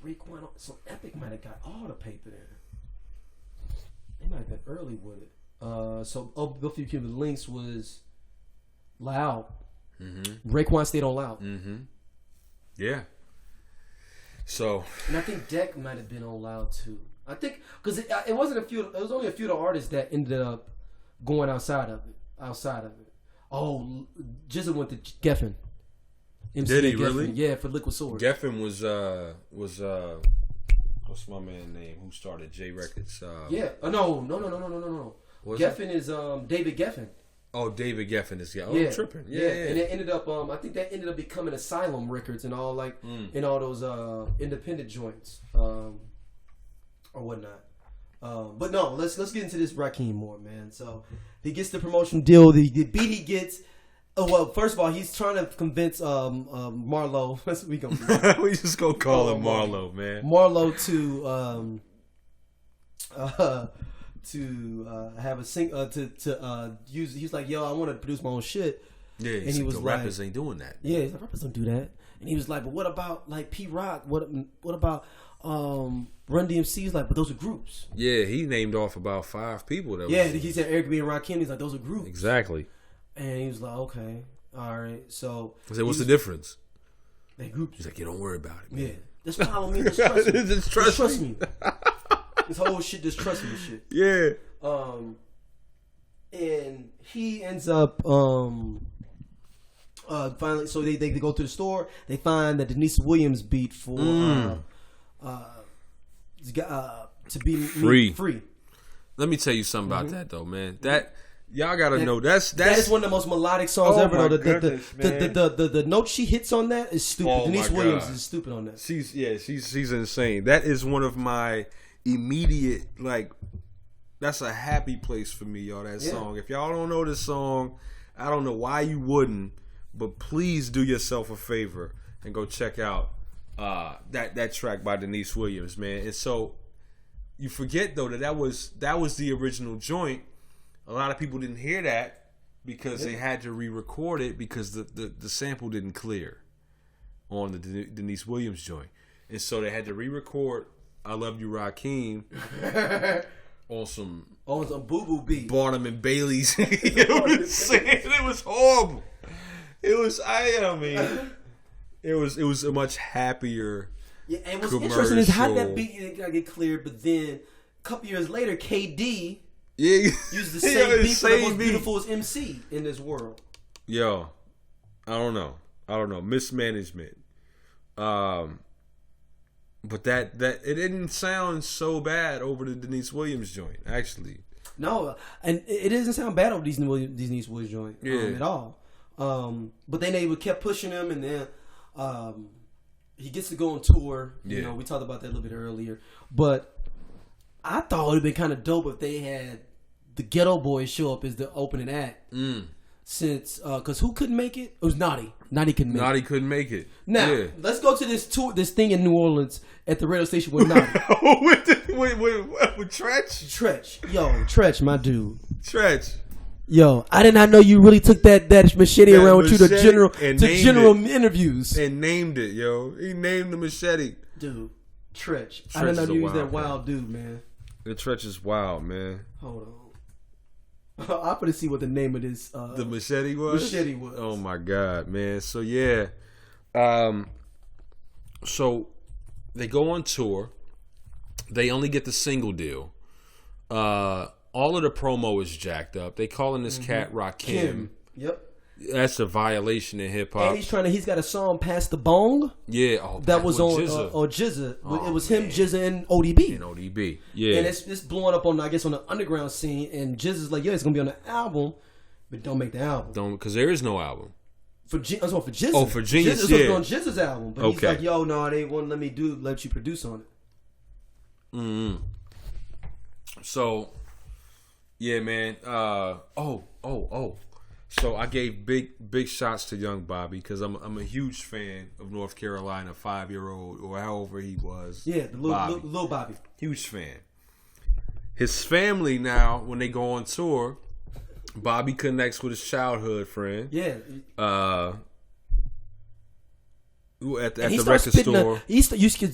Raekwon, so Epic might have got all the paper there. They might have been early with it. So both of you, the links was Loud. Mm-hmm. Raekwon stayed on Loud. Mm-hmm. Yeah. So, and I think Deck might have been on Loud too. I think because it wasn't a few. It was only a few of the artists that ended up going outside of it. Oh, Jizzle went to Geffen. Did he Geffen. really? Yeah, for Liquid Sword. Geffen was what's my man's name? Who started J Records? Yeah. No. Geffen is David Geffen. Oh, David Geffen is I'm tripping. Yeah. And it ended up I think that ended up becoming Asylum Records and all in all those independent joints or whatnot. But no, let's get into this Rakim more, man. So he gets the promotion deal. The beat he gets. Oh well, first of all, he's trying to convince Marlo. We just gonna call him Marlo, man. Marlo to have a sing to use. He's like, yo, I want to produce my own shit. Yeah, and he was like, rappers ain't doing that. Yeah, he's like, rappers don't do that. And he was like, but what about like P Rock? What about Run DMC? He's like, but those are groups. Yeah, he named off about 5 people. He said Eric B and Rakim. He's like, those are groups. Exactly. And he was like, okay, all right. So I said, what's the difference? They groups. He's like, yeah, don't worry about it, man. Yeah, just follow me. Just trust me. Just trust me. This whole shit, just trust me shit. Yeah. And he ends up finally. So they go to the store. They find the Denise Williams beat for to be free. Let me tell you something about that though, man. That y'all gotta know that is one of the most melodic songs ever. Though the note she hits on that is stupid. Oh, Denise Williams is stupid on that. She's insane. That is one of my immediate that's a happy place for me, y'all. That song. If y'all don't know this song, I don't know why you wouldn't, but please do yourself a favor and go check out that track by Denise Williams, man. And so you forget though that was the original joint. A lot of people didn't hear that because they had to re-record it because the sample didn't clear on the Denise Williams joint, and so they had to re-record "I Love You, Rakim" on some boo boo beat. Barnum and Bailey's. It was horrible. It was a much happier. Yeah, and what's interesting is how that beat get cleared, but then a couple years later, KD used the same beat for the most beautiful MC in this world. Yo, I don't know. Mismanagement. But that it didn't sound so bad over the Denise Williams joint, actually. No, and it doesn't sound bad over these Denise Williams joint at all. But then they kept pushing him, and then he gets to go on tour. You know, we talked about that a little bit earlier. But I thought it would have been kind of dope if they had the Ghetto Boys show up as the opening act. Since, because who couldn't make it? It was Naughty. Naughty couldn't make it. Now, let's go to this thing in New Orleans at the radio station with Naughty. with Tretch? Tretch. Yo, Tretch, my dude. Tretch. Yo, I did not know you really took that machete around with you to general interviews and named it. Yo, he named the machete. Dude, Tretch. I did not know you was that wild dude, man. The Tretch is wild, man. Hold on. I'm gonna see what the name of this the machete was. Oh my god, man! So yeah, so they go on tour. They only get the single deal. All of the promo is jacked up. They calling this cat Rakim. Yep. That's a violation in hip hop. And he's got a song "Past the Bong." Yeah, that was on GZA. It was him, GZA, and ODB. Yeah, and it's blowing up on the underground scene. And GZA's like, it's gonna be on the album, but don't make the album. Don't, because there is no album for GZA. Oh, for Genius, GZA's yeah, on GZA's album, but he's like, no, they won't let you produce on it. Mm-hmm. So, yeah, man. So I gave big shots to young Bobby because I'm a huge fan of North Carolina 5-year-old or however he was. Yeah, the little Bobby. Huge fan. His family now, when they go on tour, Bobby connects with his childhood friend. Yeah. At the record store. You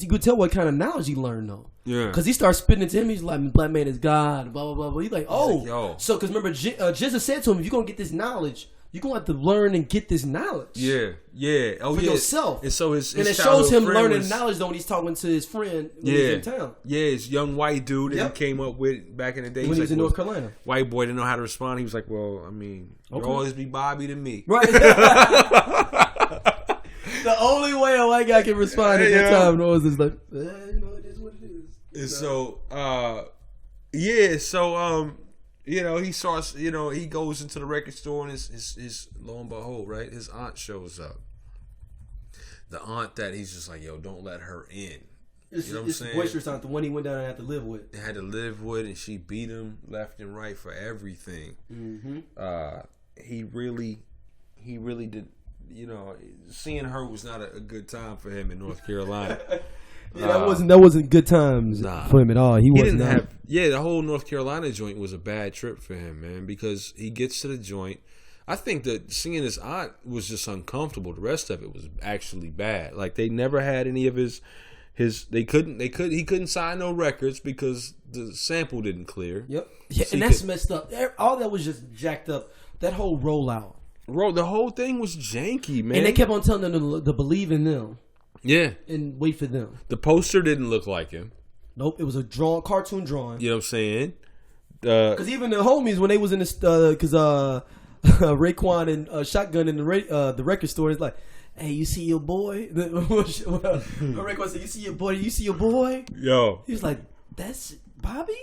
could tell what kind of knowledge he learned though. Yeah. Because he starts spitting it to him. He's like, "Black man is God." Blah blah blah. But he's like, "Oh." He's like, so because remember, GZA said to him, "If you're gonna get this knowledge, you're gonna have to learn and get this knowledge." Yeah. For yourself. And so his it shows him learning knowledge though when he's talking to his friend when he's in town. Yeah, his young white dude that he came up with back in the day. When he was in North Carolina. White boy didn't know how to respond. He was like, "Well, I mean, you'll always be Bobby to me." Right. The only way a white guy can respond at that time was just like, it is what it is. And so, he starts, he goes into the record store and his lo and behold, right, his aunt shows up. The aunt that he's just like, yo, don't let her in. You know what I'm saying? Boisterous aunt, the one he went down and had to live with. They had to live with, and she beat him left and right for everything. Mm-hmm. He really did. Seeing her was not a good time for him in North Carolina. That wasn't good times for him at all. He didn't have. Yeah, the whole North Carolina joint was a bad trip for him, man, because he gets to the joint. I think that seeing his aunt was just uncomfortable. The rest of it was actually bad. Like they never had any of his. He couldn't sign no records because the sample didn't clear. Yep. Yeah, and that's messed up. All that was just jacked up. That whole rollout. The whole thing was janky, man. And they kept on telling them to believe in them. Yeah. And wait for them. The poster didn't look like him. Nope, it was a cartoon drawing. You know what I'm saying? Because even the homies, when they was in this, because Raekwon and Shotgun in the record store, it's like, hey, you see your boy? Raekwon said, you see your boy? You see your boy? Yo. He was like, that's Bobby?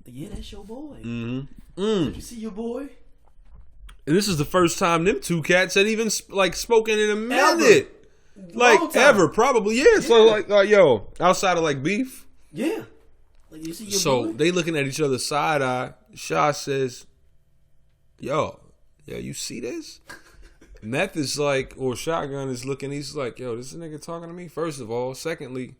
Yeah, that's your boy. Mm-hmm. Did you see your boy? And this is the first time them two cats had even spoken in a minute. Ever, probably. Yeah. So like yo, outside of like beef. Yeah. Like you see your boy? They looking at each other side eye. Shaw says, yo, you see this? Meth is like, or Shotgun is looking, he's like, yo, this nigga talking to me? First of all. Secondly,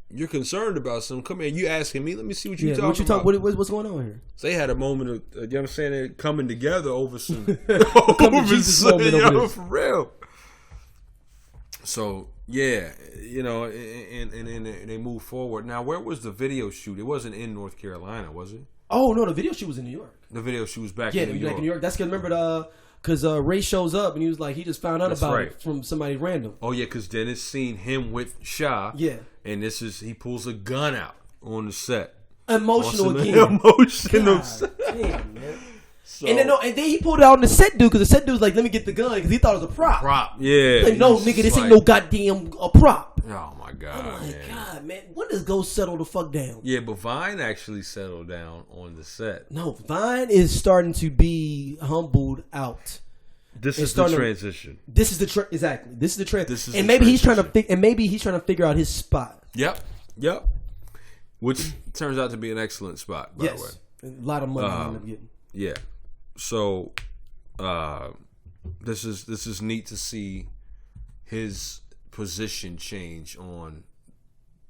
you're concerned about something. Come here, you asking me. Let me see what you talking about. What's going on here? So they had a moment of, you know what I'm saying, they're coming together over some, for real. So, yeah, and they move forward. Now, where was the video shoot? It wasn't in North Carolina, was it? Oh, no, the video shoot was in New York. The video shoot was back in New York. Back in New York. That's because, remember, because Ray shows up and he was like, he just found out about it from somebody random. Oh, yeah, because Dennis seen him with Shaw. Yeah. And he pulls a gun out on the set. Emotional again. Emotional. Damn, man. So, and then he pulled it out on the set dude, because the set dude was like, let me get the gun, because he thought it was a prop. Yeah. Like, no, nigga, this ain't no goddamn prop. Oh, my God. Oh, my God, man. When does Ghost settle the fuck down? Yeah, but Vine actually settled down on the set. No, Vine is starting to be humbled out. This is the transition. This is the exactly. This is the transition. And maybe he's trying to figure out his spot. Yep. Which turns out to be an excellent spot, by the way. A lot of money he ended up getting. Yeah. So, this is neat to see his position change on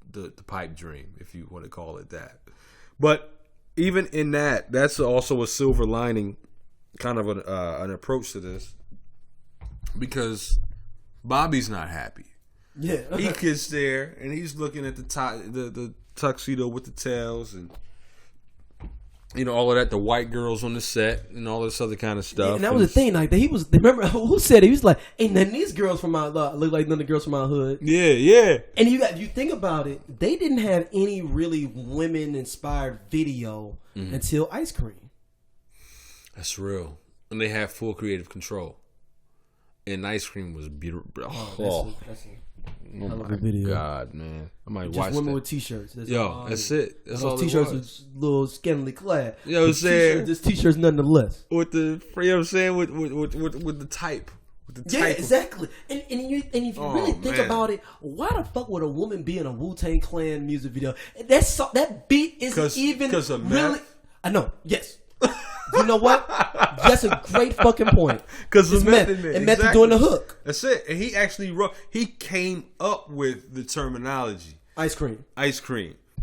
the pipe dream, if you want to call it that. But even in that's also a silver lining, kind of an approach to this, because Bobby's not happy. Yeah, he gets there and he's looking at the tuxedo with the tails and all of that, the white girls on the set and all this other kind of stuff. And that was the thing, like he was. Remember who said it? He was like, "Ain't none of these girls from my look like none of the girls from my hood." Yeah. And you think about it, they didn't have any really women inspired video until Ice Cream. That's real, and they have full creative control. And Ice Cream was beautiful. That's a oh my video. God, man! I might just watch women that. with t-shirts. That's it. That's all. T-shirts was a little scantily clad. You know what I'm saying? This t-shirts nonetheless. With the, you know what I'm saying? With the type. Yeah, exactly. And if you really think about it, why the fuck would a woman be in a Wu-Tang Clan music video? That beat isn't even really. I know. Yes. You know what? That's a great fucking point. Because the meth and Meth is doing the hook. That's it. And he actually he came up with the terminology. Ice cream.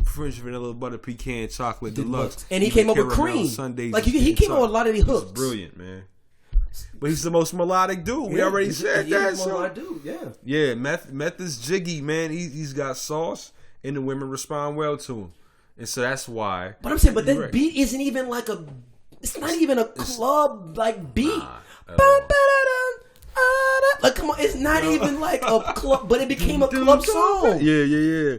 French vanilla butter pecan chocolate deluxe. And he came up with cream. Sundays like he came up with a lot of these hooks. Brilliant, man. But he's the most melodic dude. We already said that. He's the most melodic dude. Yeah. Yeah. Meth is jiggy, man. He's got sauce, and the women respond well to him, and so that's why. But I'm saying, that beat isn't even like a. It's not even a club like beat. Like, come on, it's not even like a club, but it became a club song. Yeah.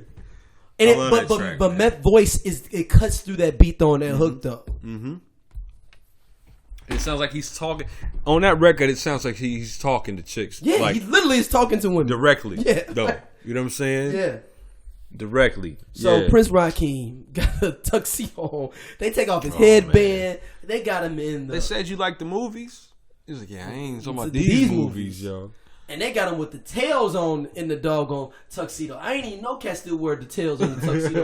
And but Meth's voice it cuts through that beat though, and that hook though. Mm-hmm. It sounds like he's talking on that record. It sounds like he's talking to chicks. Yeah, like, he literally is talking to women directly. Yeah, though. You know what I'm saying? Yeah. Directly. So Prince Rakeem got a tuxedo on. They take off his headband. Man. They got him in. They said you like the movies. He's like, yeah, I ain't talking about these movies, yo. And they got him with the tails on in the doggone tuxedo. I ain't even know cats still wear the tails on the tuxedo.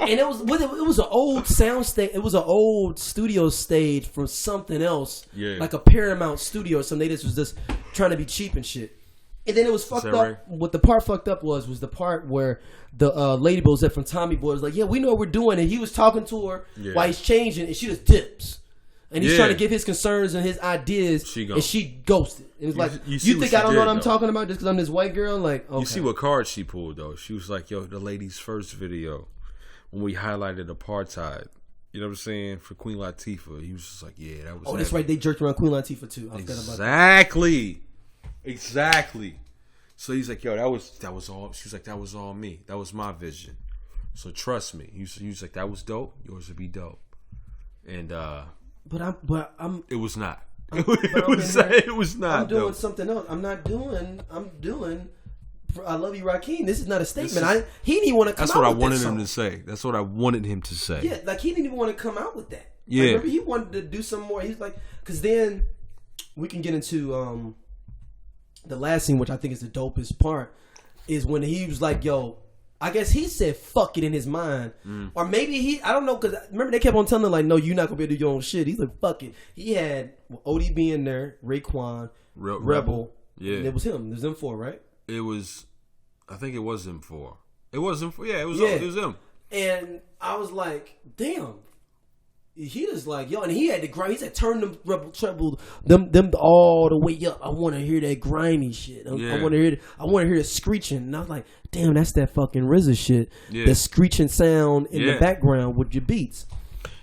And it was an old sound stage. It was an old studio stage from something else, like a Paramount studio or something. They just was just trying to be cheap and shit. And then it was fucked up. Right? What the part fucked up was the part where the lady boy from Tommy Boy was like, yeah, we know what we're doing. And he was talking to her while he's changing, and she just dips. And he's trying to give his concerns and his ideas, and she ghosted. It was like, you think I don't know what I'm talking about just because I'm this white girl? Like, okay. You see what card she pulled, though. She was like, yo, the lady's first video, when we highlighted apartheid. You know what I'm saying? For Queen Latifah. He was just like, yeah, that was Oh, that's right. They jerked around Queen Latifah, too. I forgot about that. Exactly. So he's like, yo, that was all. She was like, that was all me. That was my vision. So trust me. He was like, that was dope. Yours would be dope. And But I'm. It was not. It was not. I'm doing something else. I'm doing. I love you, Rakeem. This is not a statement. He didn't even want to come out with that. That's what I wanted him to say. That's what I wanted him to say. Yeah, like he didn't even want to come out with that. Yeah. Like, remember, he wanted to do some more. He's like, because then we can get into the last scene, which I think is the dopest part, is when he was like, yo, I guess he said fuck it in his mind. Or maybe I don't know, because remember they kept on telling him like, no, you're not going to be able to do your own shit. He's like, fuck it. He had ODB in there, Raekwon, Rebel. Yeah. And it was him. It was them four, right? It was, I think it was them four. It was them four. Yeah, it was them. And I was like, damn. He was like, yo, and he had to grind. He said, turn them Rebel treble, them all the way up. I want to hear that grimy shit. I want to hear the screeching. And I was like, damn, that's that fucking RZA shit. Yeah. The screeching sound in the background with your beats.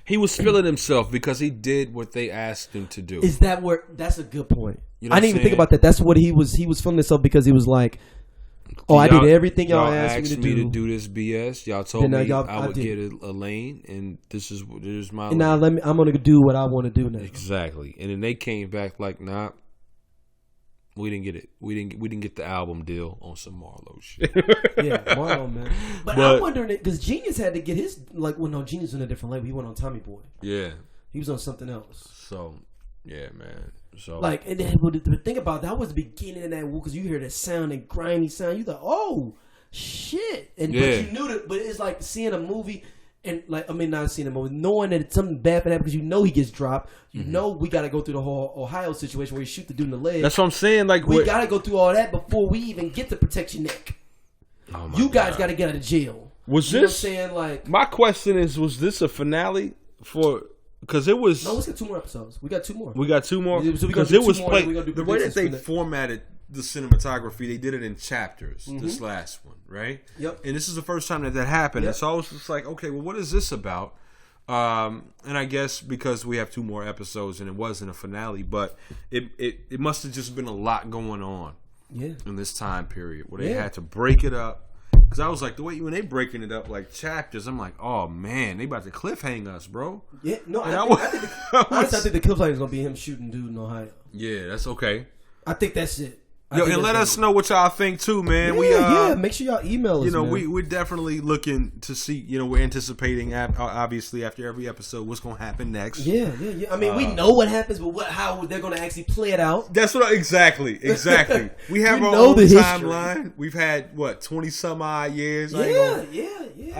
He was feeling himself because he did what they asked him to do. Is that where? That's a good point. You know I didn't even think about that. That's what he was feeling himself because he was like, oh, I did everything y'all asked me to do this BS. Y'all told me I would get a lane, and this is my lane. Now I'm gonna do what I want to do now. Exactly. And then they came back like, nah, we didn't get it. We didn't get the album deal on some Marlo shit. Yeah, Marlo, man. But I'm wondering because Genius had to get his Genius was in a different label. He went on Tommy Boy. Yeah, he was on something else. So yeah, man. So and then, the thing about that was the beginning of that because you hear that sound and grimy sound. You thought, oh shit, but you knew that. But it's like seeing a movie and not seeing a movie, knowing that it's something bad for that because you know he gets dropped. You know we got to go through the whole Ohio situation where you shoot the dude in the leg. That's what I'm saying. Like we got to go through all that before we even get to protect your neck. You guys got to get out of jail. Was you know this? What I'm saying? Like, my question is, was this a finale for? Because it was. No, let's get 2 more episodes. We got 2 more. We got 2 more. Because it was played. The way that they formatted the cinematography, they did it in chapters. This last one, right? Yep. And this is the first time that happened. Yep. And so I was just like, okay, well, what is this about? And I guess because we have 2 more episodes and it wasn't a finale, but it must have just been a lot going on in this time period where they had to break it up. Because I was like, the way when they breaking it up like chapters, I'm like, oh man, they about to cliffhang us, bro. Yeah, no, I think the cliffhanger is gonna be him shooting dude in Ohio. Yeah, that's okay. I think that's it. Yo, and let us know what y'all think too, man. Yeah, make sure y'all email us. You know, man. we're definitely looking to see. You know, we're anticipating obviously after every episode what's going to happen next. Yeah. I mean, we know what happens, but how they're going to actually play it out. That's what exactly. We have our own timeline. We've had 20 some odd years. Yeah.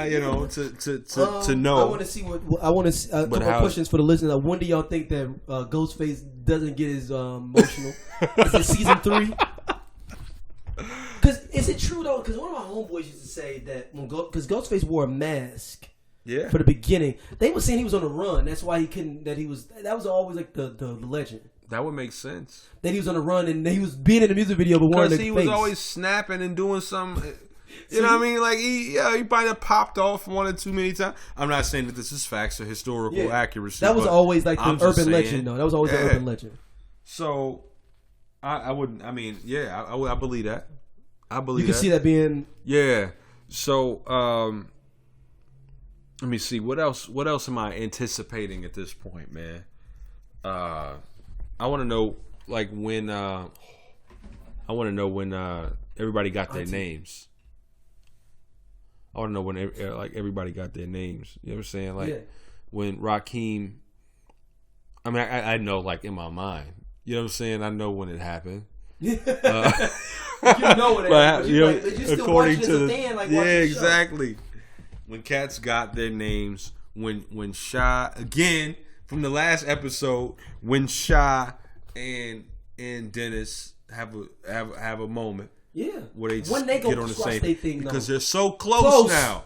You know, to know. I want to see what I want to. A couple questions for the listeners. When do y'all think that Ghostface doesn't get as emotional? Is it season 3? Because is it true though? Because one of my homeboys used to say that because Ghostface wore a mask, for the beginning, they were saying he was on the run. That's why he couldn't. That was always like the legend. That would make sense. That he was on the run and he was being in the music video, but wearing the face. Because he was always snapping and doing some. You know what I mean? Like he might have popped off 1 or 2 many times. I'm not saying that this is facts or historical accuracy. That was always like the urban legend, though. That was always the urban legend. So I wouldn't. I mean, I believe that. I believe you can see that being So let me see what else am I anticipating at this point, man. I want to know like when everybody got their names. I want to know when everybody got their names. You know what I'm saying? Like when Rakeem. I mean, I know like in my mind. You know what I'm saying? I know when it happened. You know what it happened. But you still according to the fan, like exactly. When cats got their names, when Sha again from the last episode, when Sha and Dennis have a moment. Yeah. Where they just when they go get on the same thing because they're so close now.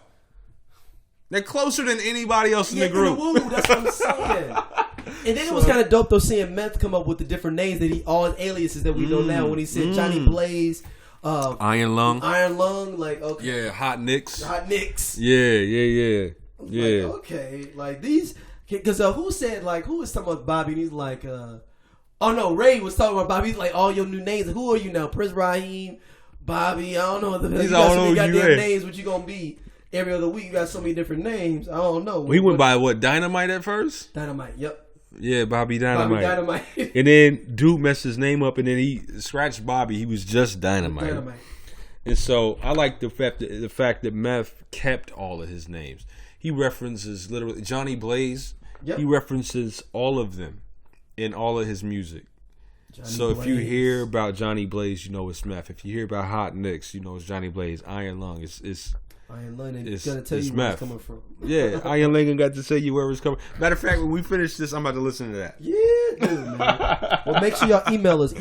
They're closer than anybody else in the group. That's what I'm saying. And then it was kind of dope though seeing Meth come up with the different names that all his aliases that we know now. When he said Johnny Blaze, Iron Lung, like Hot Nicks. Yeah. Like, okay, like these because who was talking about Bobby? And he's like, oh no, Ray was talking about Bobby. He's like, all your new names. Who are you now? Prince Raheem, Bobby. I don't know. You got so many goddamn names. What you gonna be? Every other week, you got so many different names. I don't know. He went by what? Dynamite at first? Dynamite, yep. Yeah, Bobby Dynamite. And then dude messed his name up, and then he scratched Bobby. He was just Dynamite. And so I like the fact that Meth kept all of his names. He references literally Johnny Blaze. Yep. He references all of them in all of his music. So if you hear about Johnny Blaze, you know it's Meth. If you hear about Hot Nicks, you know it's Johnny Blaze. Iron Lung, it's Iron Lung is gonna tell you where it's coming from. Yeah, Iron Lung got to tell you where it's coming. Matter of fact, when we finish this, I'm about to listen to that. Yeah, dude, man. Well, make sure y'all email us,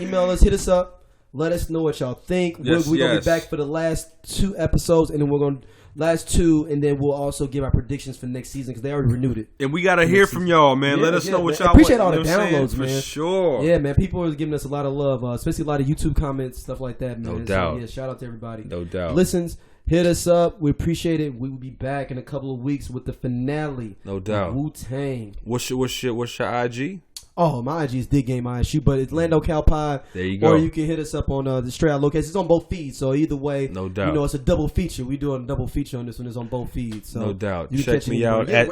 hit us up, let us know what y'all think. We're gonna be back for the last 2 episodes, and then we're gonna last 2, and then we'll also give our predictions for next season because they already renewed it. And we gotta hear from y'all, man. Let us know what y'all appreciate all the downloads, man. For sure. Yeah, man. People are giving us a lot of love, especially a lot of YouTube comments, stuff like that, man. No doubt. So, yeah, shout out to everybody. No doubt. Listens. Hit us up. We appreciate it. We will be back in a couple of weeks with the finale. No doubt. Wu-Tang. What's your IG? Oh, my IG is Dig Game ISU, but it's Lando Calpod. There you go. Or you can hit us up on the Straight Out Locations. It's on both feeds, so either way, no doubt. You know, it's a double feature. We're doing a double feature on this one. It's on both feeds. So no doubt. Check me out at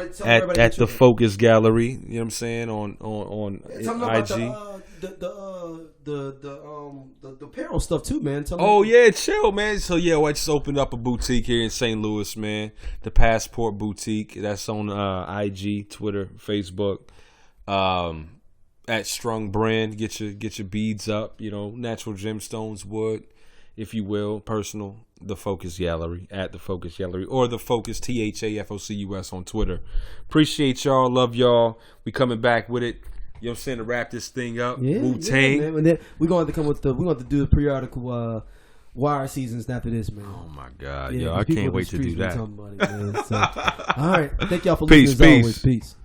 the Focus Gallery. You know what I'm saying on IG. The apparel stuff too, man. Chill, man. So I just opened up a boutique here in St. Louis, man. The Passport Boutique. That's on IG, Twitter, Facebook. At Strung Brand, get your beads up. You know, natural gemstones, wood, if you will, personal. The Focus Gallery at the Focus Gallery or the Focus THAFOCUS on Twitter. Appreciate y'all, love y'all. We coming back with it. You know what I'm saying, to wrap this thing up. Wu-Tang. And then we're going to come with we're going to do the periodical Wire seasons after this, man. Oh my God, Yeah, yo, I people can't in the wait to streets do be that. talking about it, man. So, all right, thank y'all for Peace, listening. As peace. always, peace.